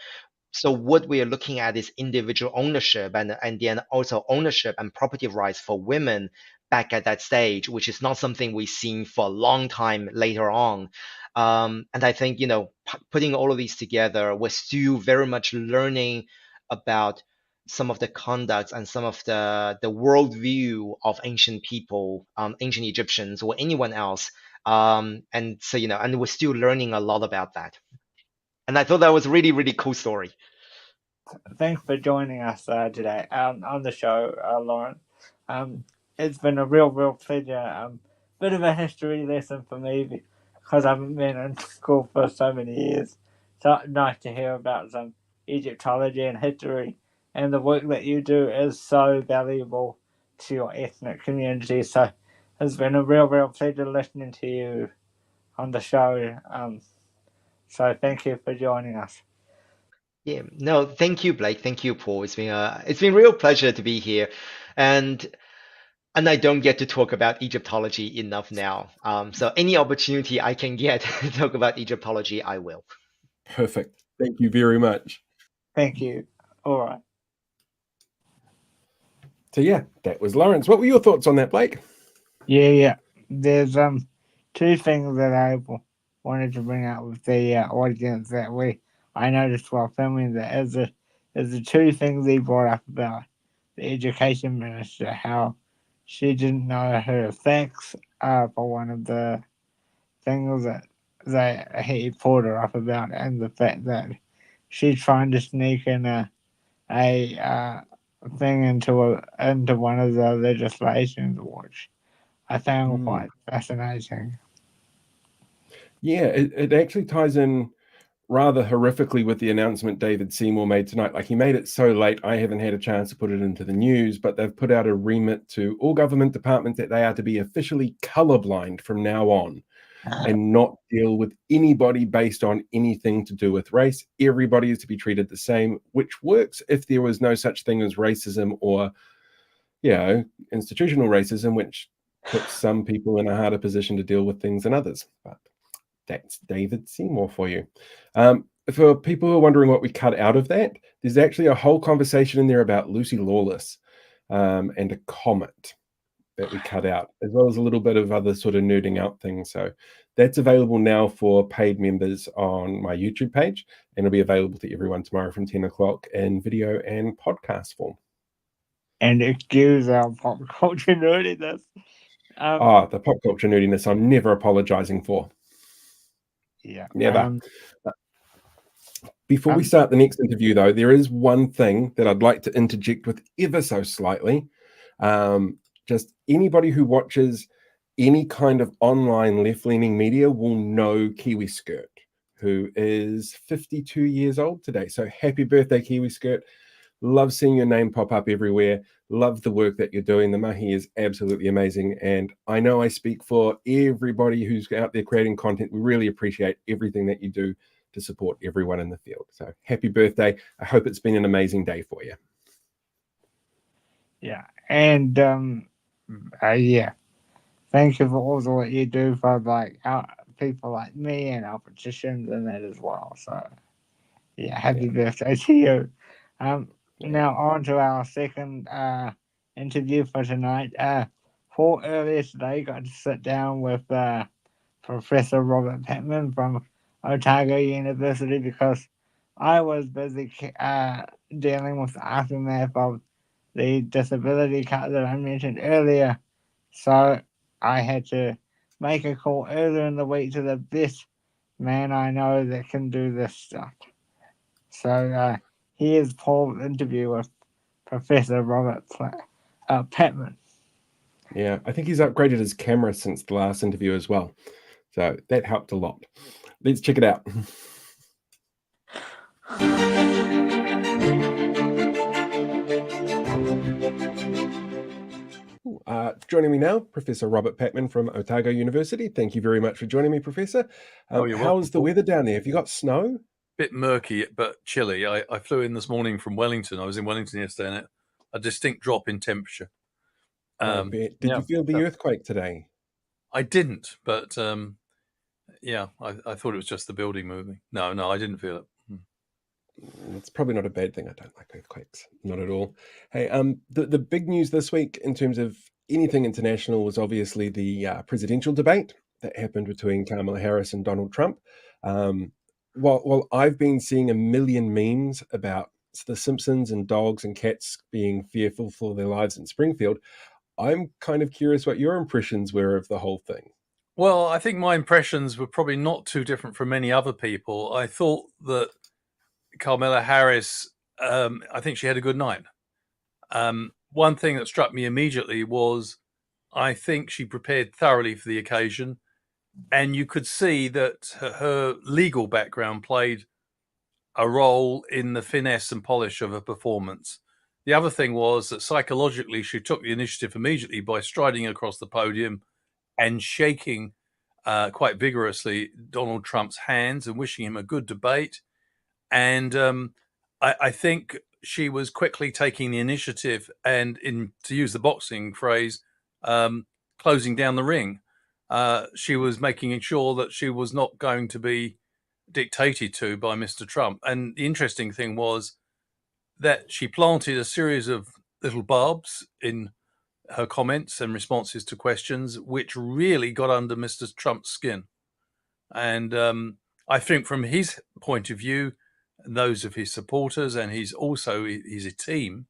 So what we are looking at is individual ownership and then also ownership and property rights for women back at that stage, which is not something we've seen for a long time later on. And I think, putting all of these together, we're still very much learning about some of the conducts and some of the worldview of ancient people, ancient Egyptians or anyone else. And so, and we're still learning a lot about that. And I thought that was a really, really cool story. Thanks for joining us today on the show, Lauren. It's been a real pleasure. Bit of a history lesson for me because I haven't been in school for so many years. So nice to hear about some Egyptology and history, and the work that you do is so valuable to your ethnic community. So it's been a real pleasure listening to you on the show. So thank you for joining us. Yeah, no, thank you, Blake. Thank you, Paul. It's been a real pleasure to be here, and I don't get to talk about Egyptology enough now. So any opportunity I can get to talk about Egyptology, I will. Perfect. Thank you very much. Thank you. All right. So yeah, that was Lawrence. What were your thoughts on that, Blake? Yeah. There's two things that I wanted to bring out with the audience that I noticed while filming that is the two things he brought up about the education minister, how she didn't know her facts for one of the things that he pulled her up about, and the fact that she's trying to sneak in a thing into one of the legislations, which I found quite fascinating. Yeah, it actually ties in rather horrifically with the announcement David Seymour made tonight. Like, he made it so late, I haven't had a chance to put it into the news, but they've put out a remit to all government departments that they are to be officially colorblind from now on and not deal with anybody based on anything to do with race. Everybody is to be treated the same, which works if there was no such thing as racism or, institutional racism, which puts some people in a harder position to deal with things than others. But that's David Seymour for you. For people who are wondering what we cut out of that, there's actually a whole conversation in there about Lucy Lawless and a comet that we cut out, as well as a little bit of other sort of nerding out things. So that's available now for paid members on my YouTube page, and it'll be available to everyone tomorrow from 10 o'clock in video and podcast form. And excuse our pop culture nerdiness. The pop culture nerdiness I'm never apologizing for. Yeah. Never. Before we start the next interview, though, there is one thing that I'd like to interject with ever so slightly. Just anybody who watches any kind of online left-leaning media will know Kiwi Skirt, who is 52 years old today. So happy birthday, Kiwi Skirt. Love seeing your name pop up everywhere. Love the work that you're doing. The mahi is absolutely amazing. And I know I speak for everybody who's out there creating content. We really appreciate everything that you do to support everyone in the field. So happy birthday. I hope it's been an amazing day for you. Yeah. And thank you for all the what you do for our people like me and our petitions and that as well. So happy birthday to you. Now on to our second interview for tonight. Paul earlier today got to sit down with Professor Robert Patman from Otago University because I was busy dealing with the aftermath of the disability cut that I mentioned earlier. So I had to make a call earlier in the week to the best man I know that can do this stuff. So here's Paul's interview with Professor Robert Patman. Yeah, I think he's upgraded his camera since the last interview as well. So that helped a lot. Let's check it out. Joining me now, Professor Robert Patman from Otago University. Thank you very much for joining me, Professor. How's the weather down there? Have you got snow? Bit murky, but chilly. I flew in this morning from Wellington. I was in Wellington yesterday, and a distinct drop in temperature. Did you feel the earthquake today? I didn't, but I thought it was just the building moving. No, I didn't feel it. It's probably not a bad thing. I don't like earthquakes, not at all. Hey, the big news this week in terms of anything international was obviously the presidential debate that happened between Kamala Harris and Donald Trump. While I've been seeing a million memes about the Simpsons and dogs and cats being fearful for their lives in Springfield, I'm kind of curious what your impressions were of the whole thing. Well, I think my impressions were probably not too different from many other people. I thought that Kamala Harris, I think she had a good night. One thing that struck me immediately was I think she prepared thoroughly for the occasion, and you could see that her legal background played a role in the finesse and polish of her performance. The other thing was that psychologically she took the initiative immediately by striding across the podium and shaking quite vigorously Donald Trump's hands and wishing him a good debate. And I think she was quickly taking the initiative and, to use the boxing phrase, closing down the ring. She was making sure that she was not going to be dictated to by Mr. Trump. And the interesting thing was that she planted a series of little barbs in her comments and responses to questions, which really got under Mr. Trump's skin. And I think from his point of view, and those of his supporters and his team,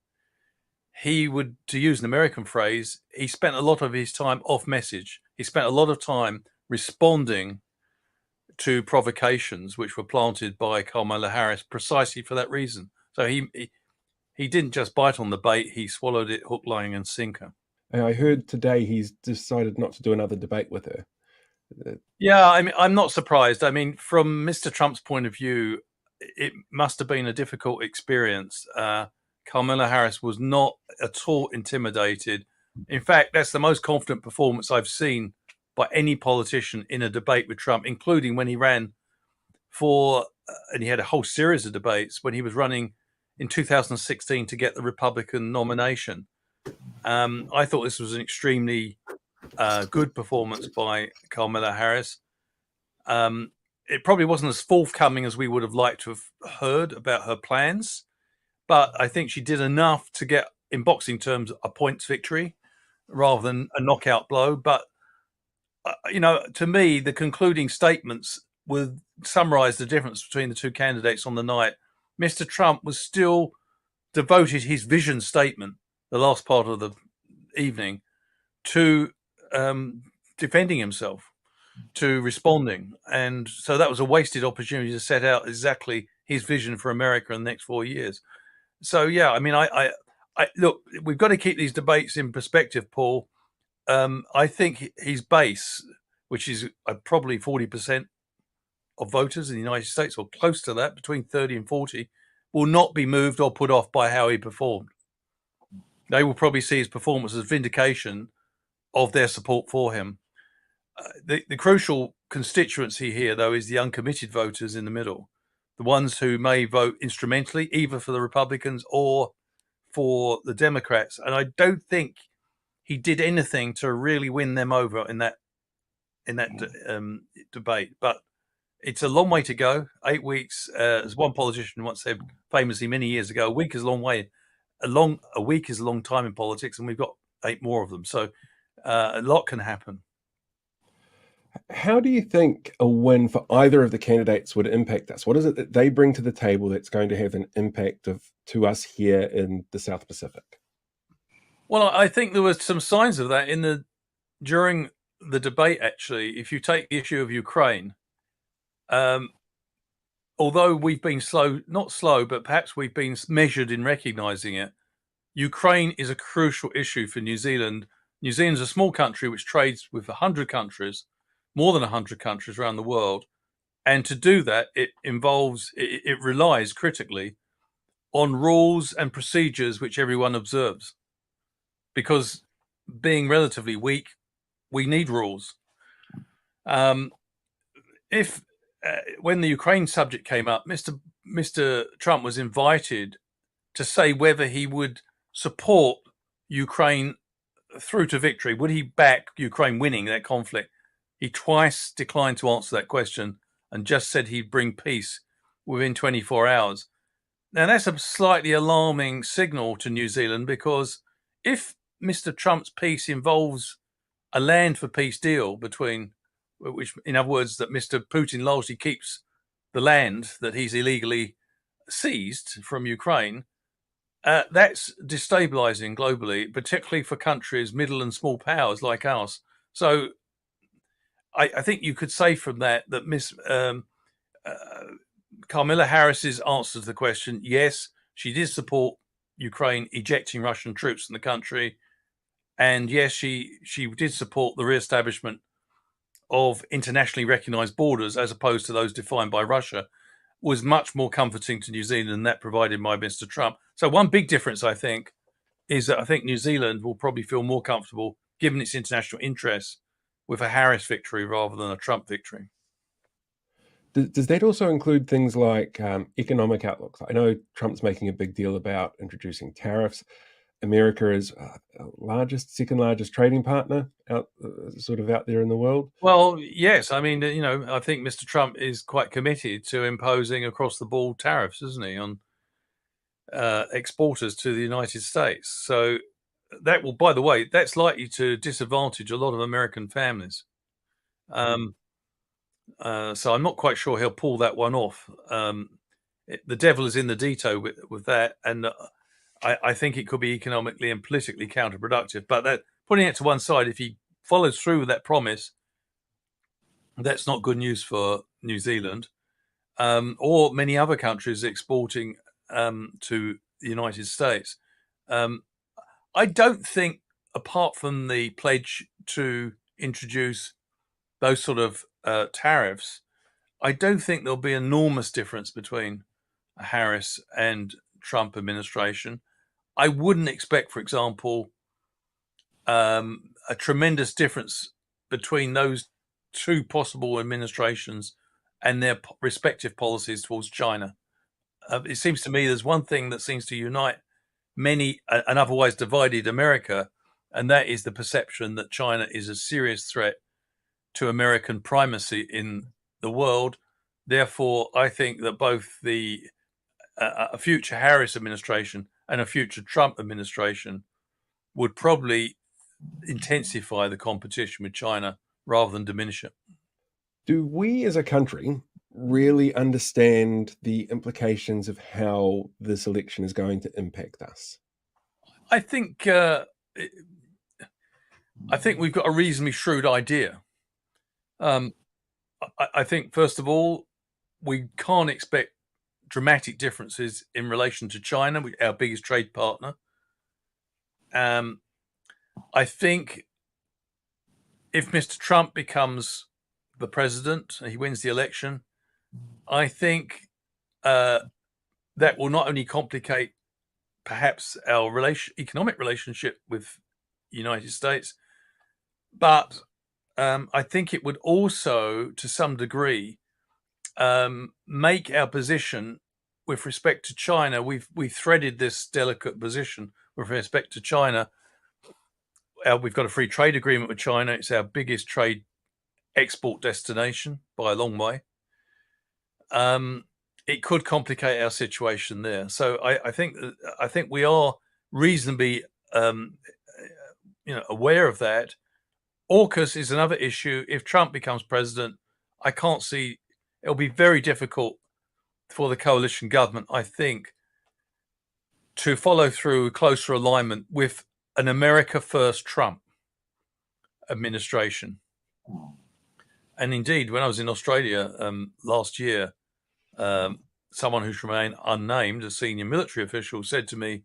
he would, to use an American phrase, he spent a lot of his time off message. He spent a lot of time responding to provocations which were planted by Kamala Harris precisely for that reason. So he didn't just bite on the bait; he swallowed it hook, line, and sinker. I heard today he's decided not to do another debate with her. Yeah, I mean, I'm not surprised. I mean, from Mr. Trump's point of view, it must have been a difficult experience. Kamala Harris was not at all intimidated. In fact, that's the most confident performance I've seen by any politician in a debate with Trump, including when he ran for, and he had a whole series of debates when he was running in 2016 to get the Republican nomination. I thought this was an extremely good performance by Kamala Harris. It probably wasn't as forthcoming as we would have liked to have heard about her plans, but I think she did enough to get, in boxing terms, a points victory rather than a knockout blow. But, to me, the concluding statements would summarize the difference between the two candidates on the night. Mr. Trump was still devoted his vision statement, the last part of the evening, to defending himself, to responding. And so that was a wasted opportunity to set out exactly his vision for America in the next 4 years. So, yeah, I mean, I look, we've got to keep these debates in perspective, Paul. I think his base, which is probably 40% of voters in the United States, or close to that, between 30 and 40, will not be moved or put off by how he performed. They will probably see his performance as vindication of their support for him. The crucial constituency here, though, is the uncommitted voters in the middle, the ones who may vote instrumentally, either for the Republicans or for the Democrats. And I don't think he did anything to really win them over in that debate. But it's a long way to go. 8 weeks, as one politician once said famously many years ago, a week is a long way. A week is a long time in politics, and we've got 8 more of them. So a lot can happen. How do you think a win for either of the candidates would impact us? What is it that they bring to the table that's going to have an impact to us here in the South Pacific? Well, I think there were some signs of that during the debate. Actually, if you take the issue of Ukraine, although we've been not slow, but perhaps we've been measured in recognizing it, Ukraine is a crucial issue for New Zealand. New Zealand's a small country which trades with 100 countries, more than 100 countries around the world. And to do that, it relies critically on rules and procedures which everyone observes. Because being relatively weak, we need rules. When the Ukraine subject came up, Mr. Trump was invited to say whether he would support Ukraine through to victory. Would he back Ukraine winning that conflict? He twice declined to answer that question and just said he'd bring peace within 24 hours. Now, that's a slightly alarming signal to New Zealand, because if Mr. Trump's peace involves a land for peace deal which, in other words, that Mr. Putin largely keeps the land that he's illegally seized from Ukraine, that's destabilizing globally, particularly for countries, middle and small powers like ours. So I think you could say from that Miss Kamala Harris's answer to the question, yes, she did support Ukraine ejecting Russian troops from the country. And yes, she did support the re-establishment of internationally recognized borders as opposed to those defined by Russia, was much more comforting to New Zealand than that provided by Mr. Trump. So one big difference, I think, is that I think New Zealand will probably feel more comfortable, given its international interests, with a Harris victory rather than a Trump victory. Does that also include things like economic outlooks? I know Trump's making a big deal about introducing tariffs. America is second largest trading partner out there in the world. Well, yes. I mean, I think Mr. Trump is quite committed to imposing across the board tariffs, isn't he, on exporters to the United States? So that will, by the way, that's likely to disadvantage a lot of American families. So I'm not quite sure he'll pull that one off. The devil is in the detail with that, and I think it could be economically and politically counterproductive. But putting it to one side, if he follows through with that promise, That's not good news for New Zealand or many other countries exporting to the United States. I don't think, apart from the pledge to introduce those sort of tariffs, I don't think there'll be enormous difference between a Harris and Trump administration. I wouldn't expect, for example, a tremendous difference between those two possible administrations and their respective policies towards China. It seems to me there's one thing that seems to unite many an otherwise divided America, and that is the perception that China is a serious threat to American primacy in the world. Therefore, I think that both a future Harris administration and a future Trump administration would probably intensify the competition with China rather than diminish it. Do we as a country really understand the implications of how this election is going to impact us? I think we've got a reasonably shrewd idea. I think, first of all, we can't expect dramatic differences in relation to China, our biggest trade partner. I think if Mr. Trump becomes the president, he wins the election, I think that will not only complicate perhaps our economic relationship with the United States, but I think it would also, to some degree, make our position with respect to China. We've threaded this delicate position with respect to China. We've got a free trade agreement with China. It's our biggest trade export destination by a long way. It could complicate our situation there. So I think we are reasonably aware of that. AUKUS is another issue. If Trump becomes president, I can't see, it'll be very difficult for the coalition government, I think, to follow through closer alignment with an America First Trump administration. And indeed, when I was in Australia last year, someone who's remained unnamed, a senior military official, said to me,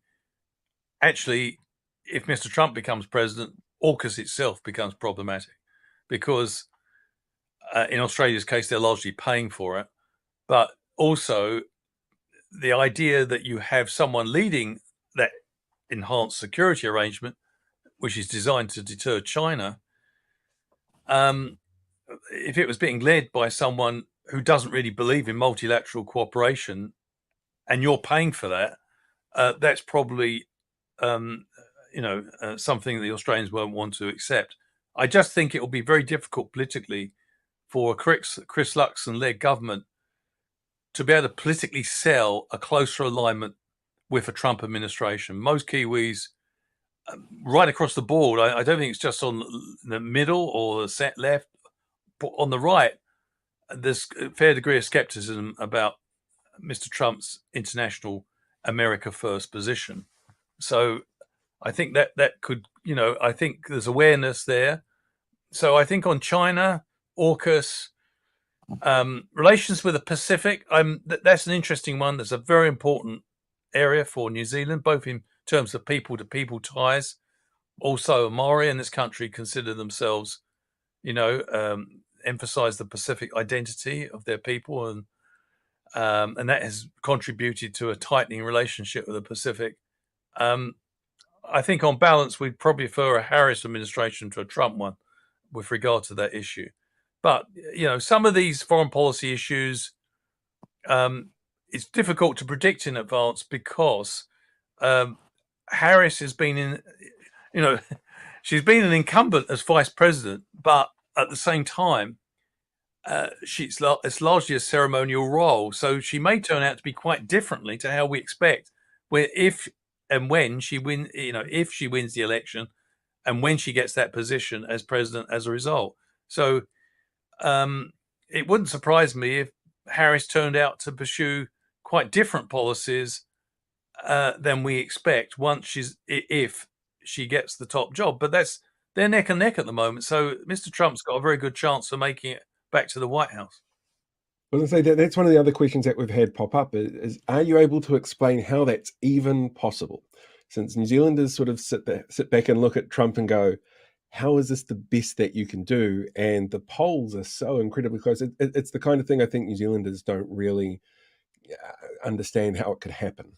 actually, if Mr. Trump becomes president, AUKUS itself becomes problematic because in Australia's case, they're largely paying for it. But also the idea that you have someone leading that enhanced security arrangement, which is designed to deter China, if it was being led by someone who doesn't really believe in multilateral cooperation and you're paying for that, that's probably something the Australians won't want to accept. I just think it will be very difficult politically for Chris Luxon-led government to be able to politically sell a closer alignment with a Trump administration. Most Kiwis, right across the board, I don't think it's just on the middle or the set left, but on the right, there's a fair degree of skepticism about Mr. Trump's international America First position. So I think that could, I think there's awareness there. So I think on China, AUKUS, relations with the Pacific, that's an interesting one. That's a very important area for New Zealand, both in terms of people-to-people ties. Also, Maori in this country consider themselves, emphasize the Pacific identity of their people, and that has contributed to a tightening relationship with the Pacific. I think on balance, we'd probably prefer a Harris administration to a Trump one with regard to that issue. But, some of these foreign policy issues, it's difficult to predict in advance because Harris has been she's been an incumbent as vice president, but at the same time, it's largely a ceremonial role. So she may turn out to be quite differently to how we expect, where if and when she if she wins the election and when she gets that position as president as a result. So it wouldn't surprise me if Harris turned out to pursue quite different policies than we expect if she gets the top job. But they're neck and neck at the moment. So Mr. Trump's got a very good chance of making it back to the White House. I was going to say that's one of the other questions that we've had pop up is are you able to explain how that's even possible? Since New Zealanders sort of sit back and look at Trump and go, how is this the best that you can do? And the polls are so incredibly close. It's the kind of thing I think New Zealanders don't really understand how it could happen.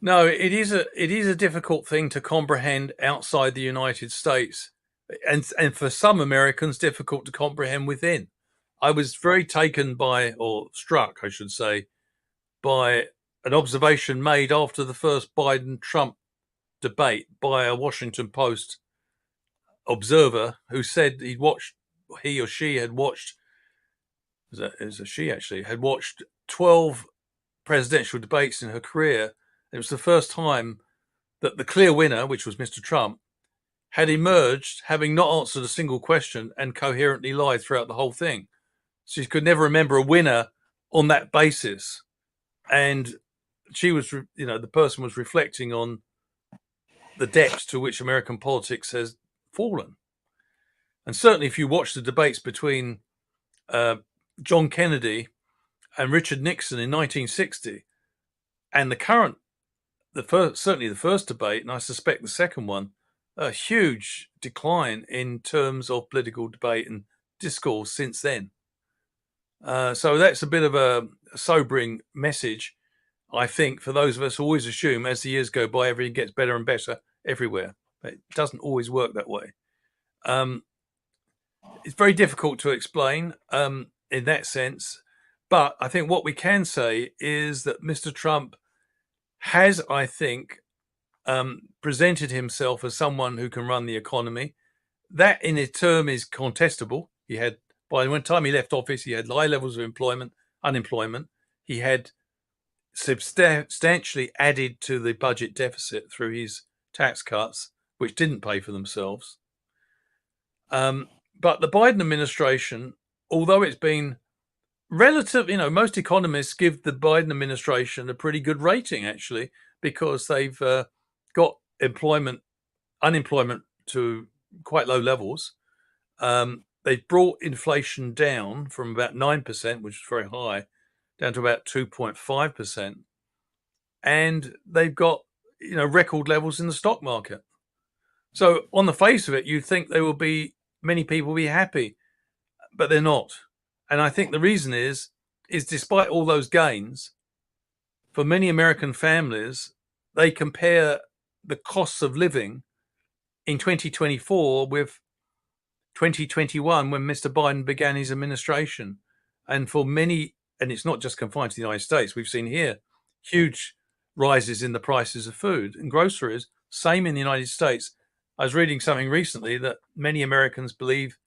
No, it is a difficult thing to comprehend outside the United States, and for some Americans, difficult to comprehend within. I was very taken by, or struck, I should say, by an observation made after the first Biden-Trump debate by a Washington Post observer who said he or she had watched 12 presidential debates in her career. It was the first time that the clear winner, which was Mr. Trump, had emerged having not answered a single question and coherently lied throughout the whole thing. She could never remember a winner on that basis. And she was, the person was reflecting on the depths to which American politics has fallen. And certainly if you watch the debates between John Kennedy and Richard Nixon in 1960 and certainly the first debate, and I suspect the second one, a huge decline in terms of political debate and discourse since then. So that's a bit of a sobering message, I think, for those of us who always assume as the years go by, everything gets better and better everywhere. But it doesn't always work that way. It's very difficult to explain in that sense. But I think what we can say is that Mr. Trump has, I think, presented himself as someone who can run the economy. That in its term is contestable. By the time he left office, he had high levels of unemployment. He had substantially added to the budget deficit through his tax cuts, which didn't pay for themselves. But the Biden administration, although it's been relative, most economists give the Biden administration a pretty good rating, actually, because they've got unemployment to quite low levels. They've brought inflation down from about 9%, which is very high, down to about 2.5%. And they've got, record levels in the stock market. So on the face of it, you'd think many people will be happy, but they're not. And I think the reason is despite all those gains, for many American families, they compare the costs of living in 2024 with 2021 when Mr. Biden began his administration. And for many, and it's not just confined to the United States, we've seen here huge rises in the prices of food and groceries, same in the United States. I was reading something recently that many Americans believe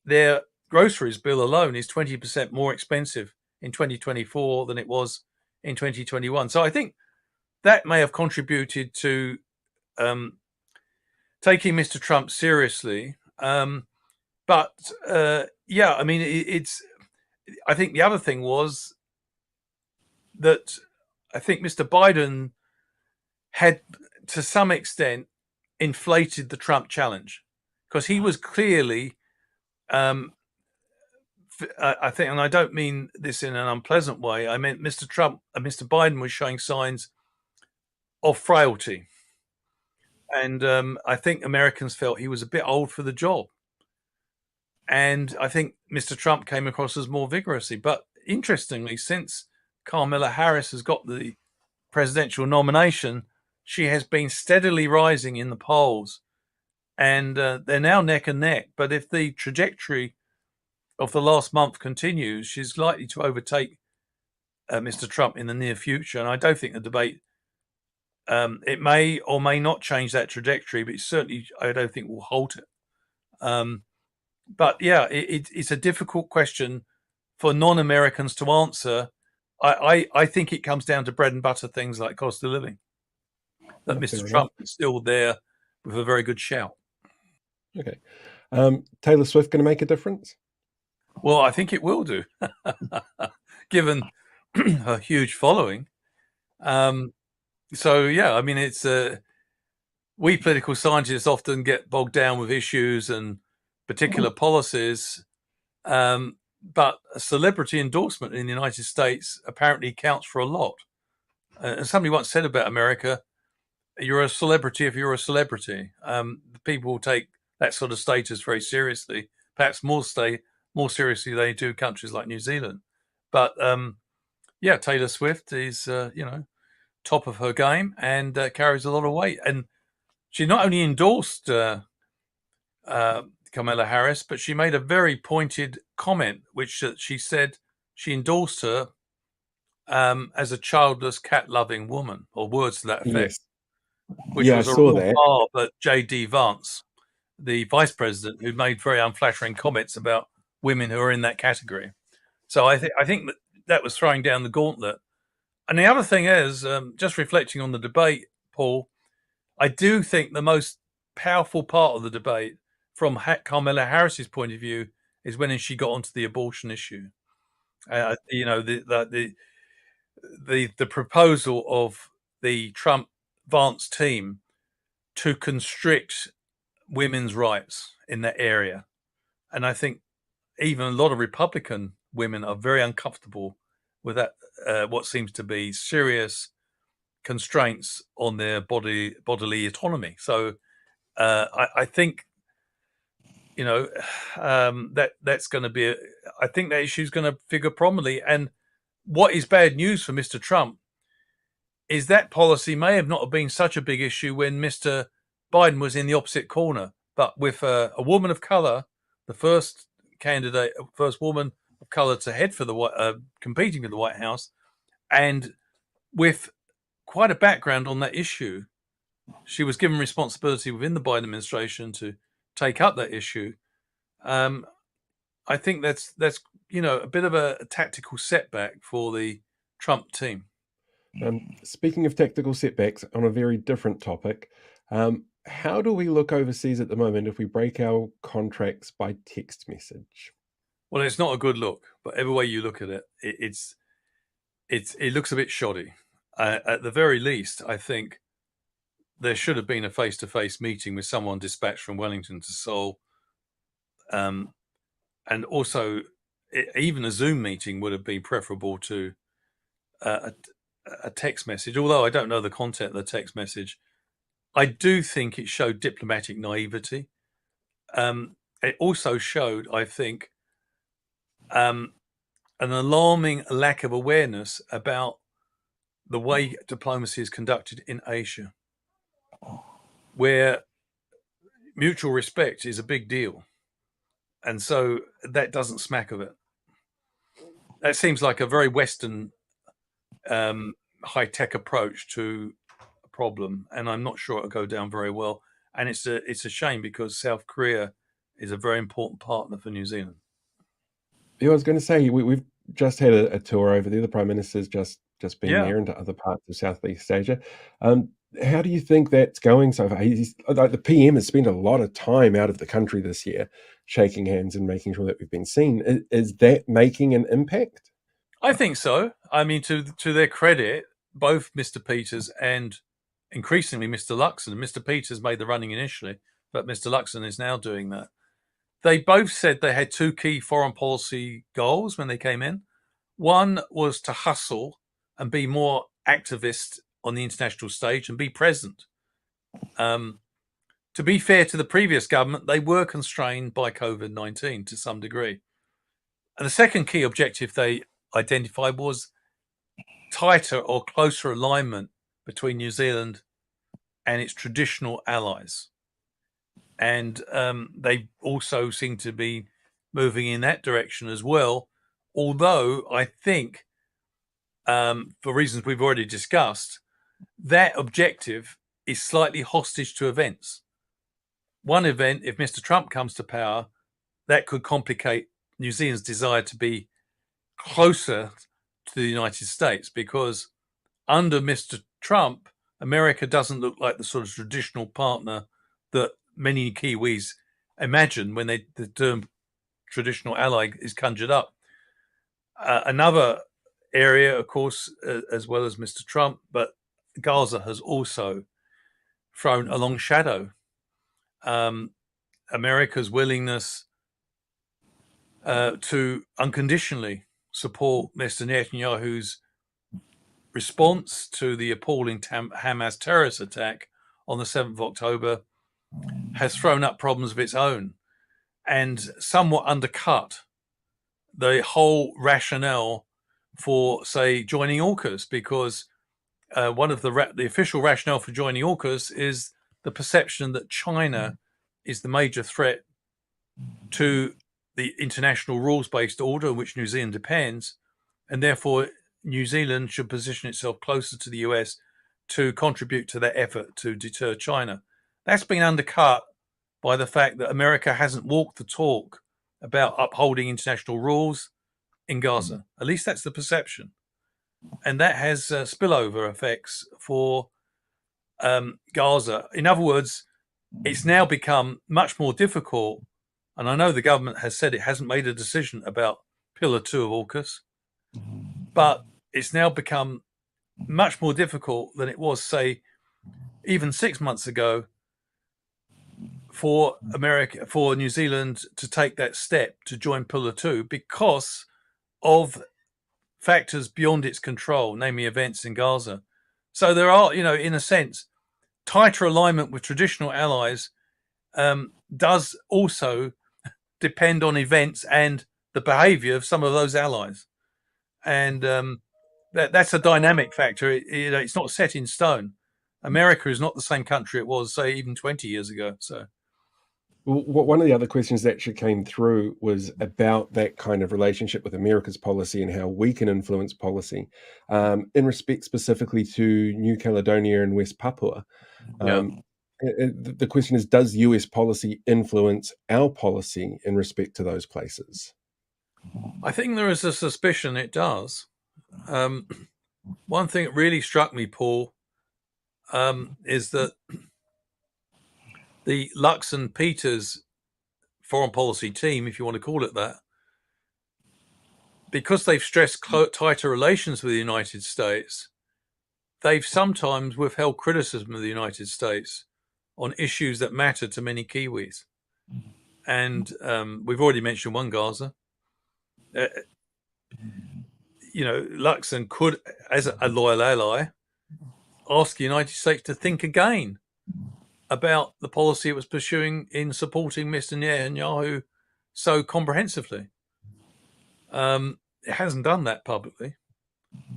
their groceries bill alone is 20% more expensive in 2024 than it was in 2021. So I think that may have contributed to taking Mr. Trump seriously. I think the other thing was that I think Mr. Biden had, to some extent, inflated the Trump challenge because he was clearly, I think, and I don't mean this in an unpleasant way, I meant Mr. Biden was showing signs of frailty. And I think Americans felt he was a bit old for the job. And I think Mr. Trump came across as more vigorously. But interestingly, since Kamala Harris has got the presidential nomination, she has been steadily rising in the polls. And they're now neck and neck. But if the trajectory of the last month continues, she's likely to overtake Mr. Trump in the near future. And I don't think the debate, it may or may not change that trajectory, but certainly I don't think will halt it. But yeah, it's a difficult question for non-Americans to answer. I think it comes down to bread and butter things like cost of living. That Mr. Trump is still there with a very good shout. Okay. Taylor Swift going to make a difference? Well, I think it will do, given her huge following. So, yeah, I mean, it's we political scientists often get bogged down with issues and particular policies. but a celebrity endorsement in the United States apparently counts for a lot. And somebody once said about America, you're a celebrity if you're a celebrity. People take that sort of status very seriously, perhaps more seriously than they do countries like New Zealand. But yeah, Taylor Swift is, top of her game and carries a lot of weight. And she not only endorsed Kamala Harris, but she made a very pointed comment, which she said she endorsed her as a childless, cat-loving woman, or words to that effect. Yes. Which Yeah, was I a saw real that. bar, but J.D. Vance, the vice president, who made very unflattering comments about women who are in that category. So I think that was throwing down the gauntlet. And the other thing is, just reflecting on the debate, Paul, I do think the most powerful part of the debate from Kamala Harris's point of view is when she got onto the abortion issue. The proposal of the Trump-Vance team to constrict women's rights in that area. And I think even a lot of Republican women are very uncomfortable with that, what seems to be serious constraints on their bodily autonomy. So I think, that's going to be, I think that issue is going to figure prominently. And what is bad news for Mr. Trump is that policy may have not been such a big issue when Mr. Biden was in the opposite corner. But with a woman of color, the first woman of color to head for competing for the White House, and with quite a background on that issue, she was given responsibility within the Biden administration to take up that issue. I think that's a bit of a tactical setback for the Trump team. Speaking of tactical setbacks, on a very different topic, how do we look overseas at the moment if we break our contracts by text message? Well, it's not a good look, but every way you look at it, it looks a bit shoddy. At the very least, I think there should have been a face-to-face meeting with someone dispatched from Wellington to Seoul, and also even a Zoom meeting would have been preferable to a text message. Although I don't know the content of the text message, I do think it showed diplomatic naivety. It also showed, I think, an alarming lack of awareness about the way diplomacy is conducted in Asia, where mutual respect is a big deal. And so that doesn't smack of it. That seems like a very Western high-tech approach to a problem, and I'm not sure it'll go down very well. And it's a shame because South Korea is a very important partner for New Zealand. Yeah, I was going to say, we've just had a tour over there. The Prime Minister's just been there into other parts of Southeast Asia. How do you think that's going so far? The PM has spent a lot of time out of the country this year, shaking hands and making sure that we've been seen. Is that making an impact? I think so. I mean, to their credit, both Mr. Peters and increasingly Mr. Luxon. Mr. Peters made the running initially, but Mr. Luxon is now doing that. They both said they had two key foreign policy goals when they came in. One was to hustle and be more activist on the international stage and be present. To be fair to the previous government, they were constrained by COVID-19 to some degree. And the second key objective they identified was tighter or closer alignment between New Zealand and its traditional allies. And they also seem to be moving in that direction as well. Although I think, for reasons we've already discussed, that objective is slightly hostage to events. One event, if Mr. Trump comes to power, that could complicate New Zealand's desire to be closer to the United States, because under Mr. Trump, America doesn't look like the sort of traditional partner that many Kiwis imagine when the term traditional ally is conjured up. Another area, of course, as well as Mr. Trump, but Gaza has also thrown a long shadow. America's willingness to unconditionally support Mr. Netanyahu's response to the appalling Hamas terrorist attack on the 7th of October has thrown up problems of its own and somewhat undercut the whole rationale for, say, joining AUKUS, because one of the official rationale for joining AUKUS is the perception that China is the major threat to the international rules-based order on which New Zealand depends, and therefore New Zealand should position itself closer to the US to contribute to that effort to deter China. That's been undercut by the fact that America hasn't walked the talk about upholding international rules in Gaza. At least that's the perception. And that has spillover effects for Gaza. In other words, it's now become much more difficult, and I know the government has said it hasn't made a decision about Pillar 2 of AUKUS, but it's now become much more difficult than it was, say, even 6 months ago for New Zealand to take that step to join Pillar 2 because of factors beyond its control, namely events in Gaza. So there are, in a sense, tighter alignment with traditional allies does also depend on events and the behavior of some of those allies. And that's a dynamic factor. It's not set in stone. America is not the same country it was, say, even 20 years ago. So, well, one of the other questions that actually came through was about that kind of relationship with America's policy and how we can influence policy in respect specifically to New Caledonia and West Papua. The question is, does US policy influence our policy in respect to those places? I think there is a suspicion it does. One thing that really struck me, Paul, is that the Lux and Peters foreign policy team, if you want to call it that, because they've stressed tighter relations with the United States, they've sometimes withheld criticism of the United States on issues that matter to many Kiwis. And we've already mentioned one, Gaza. Luxon could, as a loyal ally, ask the United States to think again about the policy it was pursuing in supporting Mr. Netanyahu so comprehensively. It hasn't done that publicly.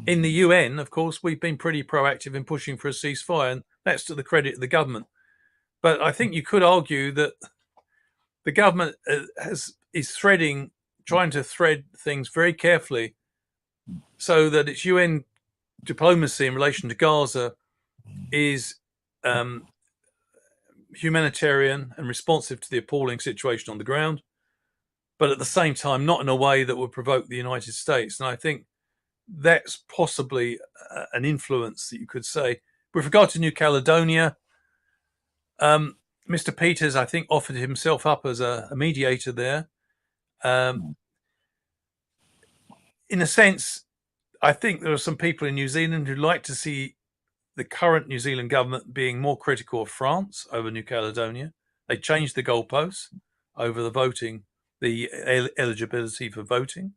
In the UN, of course, we've been pretty proactive in pushing for a ceasefire, and that's to the credit of the government. But I think you could argue that the government is trying to thread things very carefully so that its UN diplomacy in relation to Gaza is humanitarian and responsive to the appalling situation on the ground, but at the same time not in a way that would provoke the United States. And I think that's possibly an influence that you could say. With regard to New Caledonia, Mr. Peters, I think, offered himself up as a mediator there. In a sense, I think there are some people in New Zealand who like to see the current New Zealand government being more critical of France over New Caledonia. They changed the goalposts over the voting, the eligibility for voting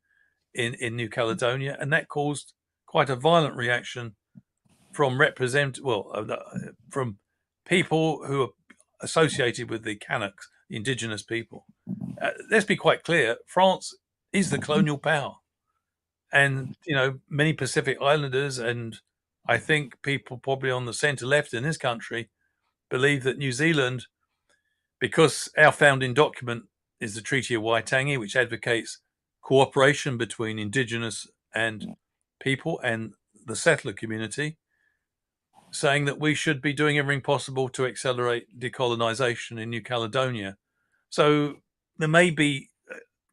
in New Caledonia, and that caused quite a violent reaction from from people who are associated with the Kanaks, the indigenous people. Let's be quite clear: France is the colonial power, and many Pacific Islanders, and I think people probably on the centre left in this country, believe that New Zealand, because our founding document is the Treaty of Waitangi, which advocates cooperation between indigenous and people and the settler community, saying that we should be doing everything possible to accelerate decolonisation in New Caledonia. So there may be,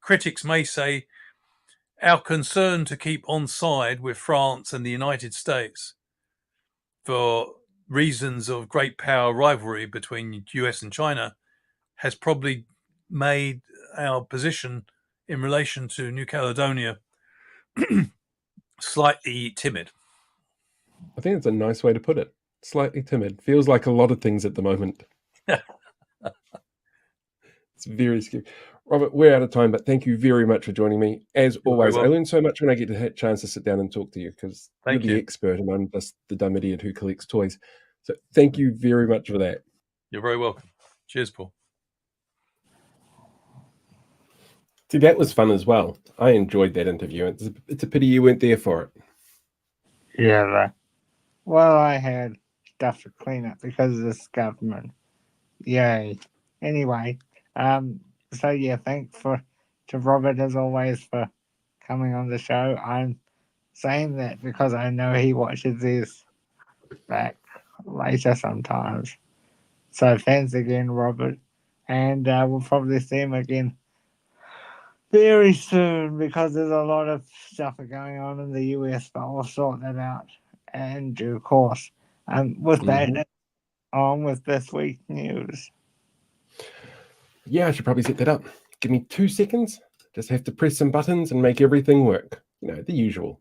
critics may say, our concern to keep on side with France and the United States for reasons of great power rivalry between US and China has probably made our position in relation to New Caledonia slightly timid. I think it's a nice way to put it. Slightly timid. Feels like a lot of things at the moment. It's very scary. Robert, we're out of time, but thank you very much for joining me. As always, I welcome. learn so much when I get a chance to sit down and talk to you, because you're Thank the you. expert and I'm just the dumb idiot who collects toys. So thank you very much for that. You're very welcome. Cheers, Paul. See, that was fun as well. I enjoyed that interview. It's a pity you weren't there for it. Yeah, well, I had stuff to clean up because of this government. Yay. Anyway, so yeah, thanks to Robert as always for coming on the show. I'm saying that because I know he watches these back later sometimes. So thanks again, Robert. And we'll probably see him again very soon because there's a lot of stuff going on in the US, but we'll sort that out in due course. With that, on with this week's news. Yeah, I should probably set that up. Give me 2 seconds. Just have to press some buttons and make everything work. You know, the usual.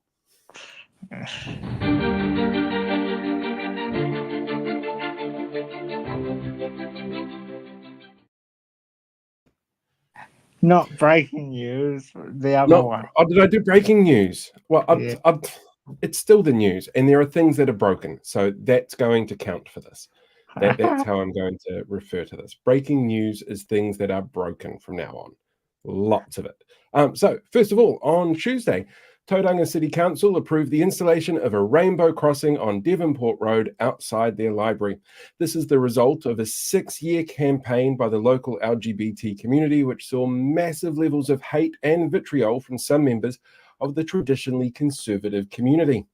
Not breaking news, the other one. Oh, did I do breaking news? Well, it's still the news, and there are things that are broken, so that's going to count for this. That's how I'm going to refer to this. Breaking news is things that are broken from now on. Lots of it. So, first of all, on Tuesday, Tauranga City Council approved the installation of a rainbow crossing on Devonport Road outside their library. This is the result of a 6-year campaign by the local LGBT community, which saw massive levels of hate and vitriol from some members of the traditionally conservative community.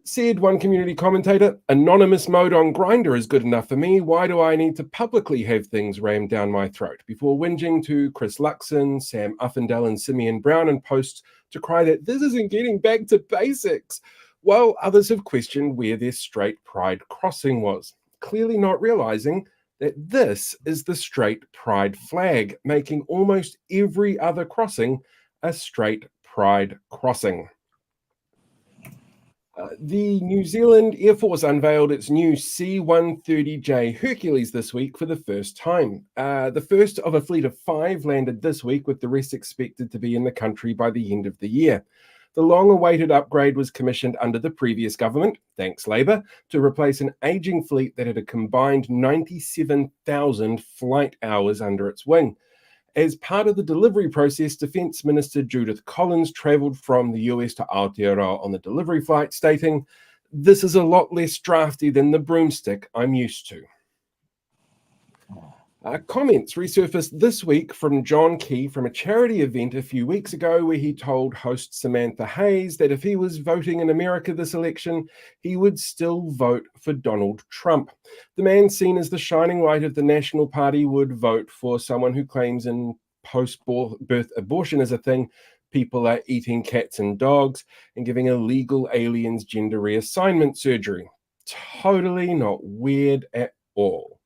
Said one community commentator, anonymous mode on Grindr is good enough for me. Why do I need to publicly have things rammed down my throat? Before whinging to Chris Luxon, Sam Uffendale and Simeon Brown in posts to cry that this isn't getting back to basics, while others have questioned where their straight pride crossing was, clearly not realizing that this is the straight pride flag, making almost every other crossing a straight pride crossing. The New Zealand Air Force unveiled its new C-130J Hercules this week for the first time. The first of a fleet of 5 landed this week, with the rest expected to be in the country by the end of the year. The long-awaited upgrade was commissioned under the previous government, thanks Labour, to replace an ageing fleet that had a combined 97,000 flight hours under its wing. As part of the delivery process, Defence Minister Judith Collins travelled from the US to Aotearoa on the delivery flight, stating, "This is a lot less drafty than the broomstick I'm used to." Comments resurfaced this week from John Key from a charity event a few weeks ago, where he told host Samantha Hayes that if he was voting in America this election, he would still vote for Donald Trump. The man seen as the shining light of the National Party would vote for someone who claims in post-birth abortion is a thing, people are eating cats and dogs, and giving illegal aliens gender reassignment surgery. Totally not weird at all.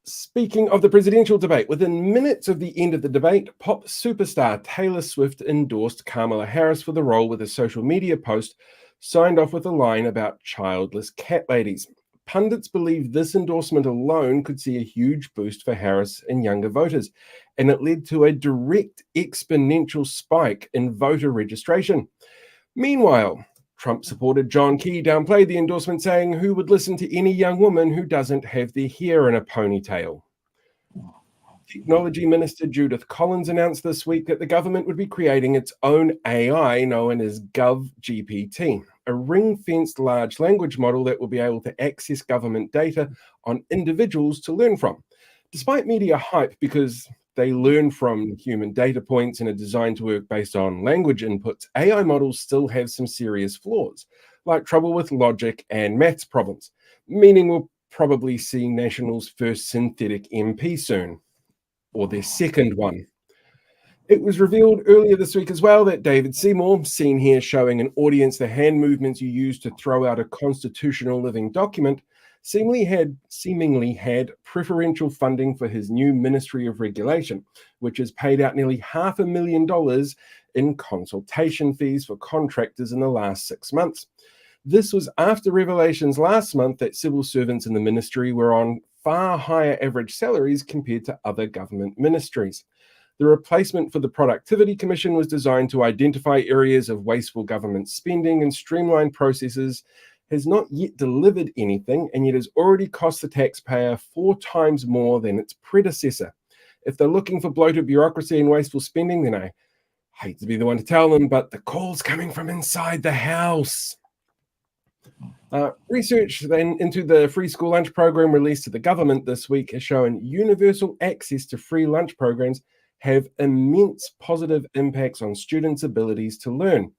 Speaking of the presidential debate, within minutes of the end of the debate, pop superstar Taylor Swift endorsed Kamala Harris for the role with a social media post signed off with a line about childless cat ladies. Pundits believe this endorsement alone could see a huge boost for Harris and younger voters, and it led to a direct exponential spike in voter registration. Meanwhile, Trump-supported John Key downplayed the endorsement, saying, "Who would listen to any young woman who doesn't have their hair in a ponytail?" Technology Minister Judith Collins announced this week that the government would be creating its own AI known as GovGPT, a ring-fenced large language model that will be able to access government data on individuals to learn from. Despite media hype because they learn from human data points and are designed to work based on language inputs, AI models still have some serious flaws, like trouble with logic and maths problems, meaning we'll probably see National's first synthetic MP soon, or their second one. It was revealed earlier this week as well that David Seymour, seen here showing an audience the hand movements you use to throw out a constitutional living document, seemingly had preferential funding for his new Ministry of Regulation, which has paid out nearly $500,000 in consultation fees for contractors in the last 6 months. This was after revelations last month that civil servants in the ministry were on far higher average salaries compared to other government ministries. The replacement for the Productivity Commission was designed to identify areas of wasteful government spending and streamline processes, has not yet delivered anything, and yet has already cost the taxpayer 4 times more than its predecessor. If they're looking for bloated bureaucracy and wasteful spending, then I hate to be the one to tell them, but the call's coming from inside the house. Research then into the free school lunch program released to the government this week has shown universal access to free lunch programs have immense positive impacts on students' abilities to learn.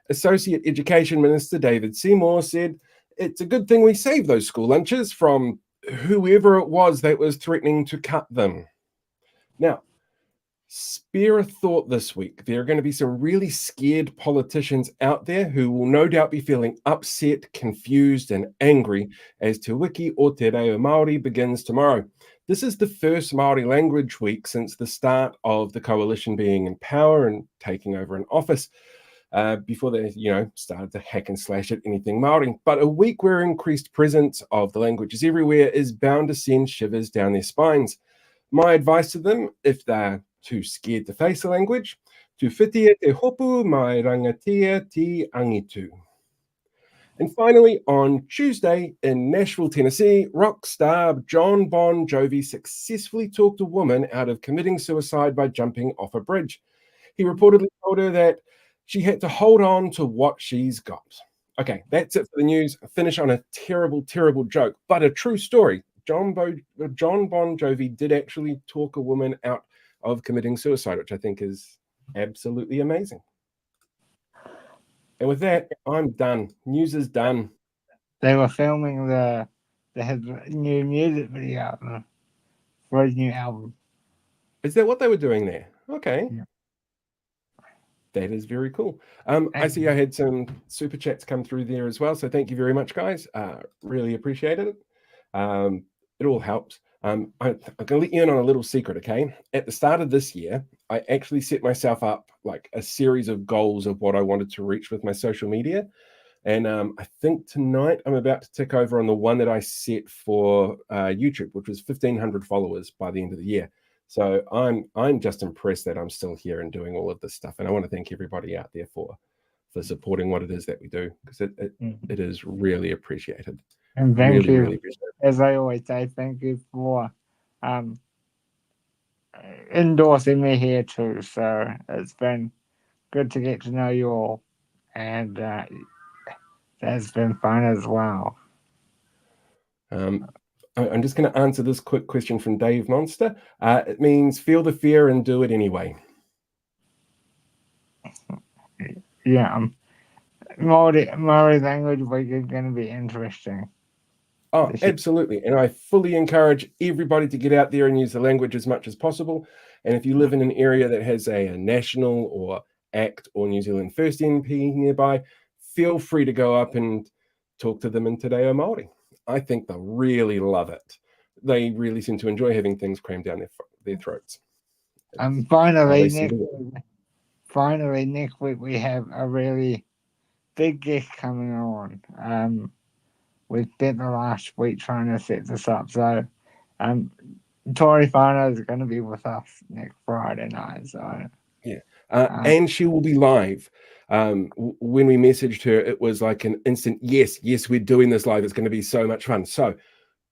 Associate Education Minister David Seymour said, "It's a good thing we saved those school lunches from whoever it was that was threatening to cut them." Now, spare a thought this week. There are going to be some really scared politicians out there who will no doubt be feeling upset, confused, and angry as Te Wiki Aotearoa Māori begins tomorrow. This is the first Māori language week since the start of the coalition being in power and taking over an office. Before they, started to hack and slash at anything Māori. But a week where increased presence of the languages everywhere is bound to send shivers down their spines. My advice to them, if they're too scared to face the language, tu whitia te hopu mai rangatia ti angitu. And finally, on Tuesday in Nashville, Tennessee, rock star Jon Bon Jovi successfully talked a woman out of committing suicide by jumping off a bridge. He reportedly told her that she had to hold on to what she's got. Okay, that's it for the news. I finish on a terrible, terrible joke, but a true story. Jon Bon Jovi did actually talk a woman out of committing suicide, which I think is absolutely amazing. And with that, I'm done. News is done. They were filming the new music video for his new album. Is that what they were doing there? Okay. Yeah. That is very cool. I see I had some super chats come through there as well. So thank you very much, guys. Really appreciated it. It all helps. I'm going to let you in on a little secret, okay? At the start of this year, I actually set myself up like a series of goals of what I wanted to reach with my social media. And I think tonight I'm about to tick over on the one that I set for YouTube, which was 1,500 followers by the end of the year. So I'm just impressed that I'm still here and doing all of this stuff. And I want to thank everybody out there for supporting what it is that we do, because it is really appreciated. And thank really, you, really appreciate it. as I always say, thank you for endorsing me here too. So it's been good to get to know you all, and that's been fun as well. I'm just going to answer this quick question from Dave Monster. It means feel the fear and do it anyway. Yeah, Māori language week is going to be interesting. Oh, absolutely. And I fully encourage everybody to get out there and use the language as much as possible. And if you live in an area that has a national or ACT or New Zealand First MP nearby, feel free to go up and talk to them in Te Reo Māori. I think they'll really love it. They really seem to enjoy having things crammed down their throats. And finally, next week we have a really big guest coming on. We spent the last week trying to set this up. So Tori Whānau is going to be with us next Friday night. So yeah, and she will be live. When we messaged her, it was like an instant, yes, we're doing this live. It's going to be so much fun. So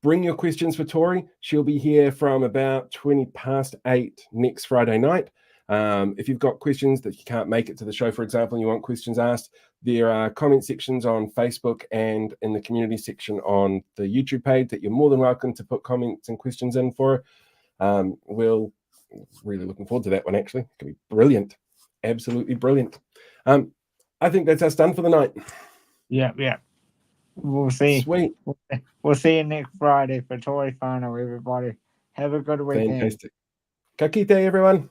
bring your questions for Tori. She'll be here from about 8:20 next Friday night. If you've got questions that you can't make it to the show, for example, and you want questions asked, there are comment sections on Facebook and in the community section on the YouTube page that you're more than welcome to put comments and questions in for. We'll really looking forward to that one, actually. It's going to be brilliant. Absolutely brilliant. I think that's us done for the night. Yeah. We'll see. Sweet. We'll see you next Friday for Tori Whānau, everybody. Have a good weekend. Fantastic. Ka kite, everyone.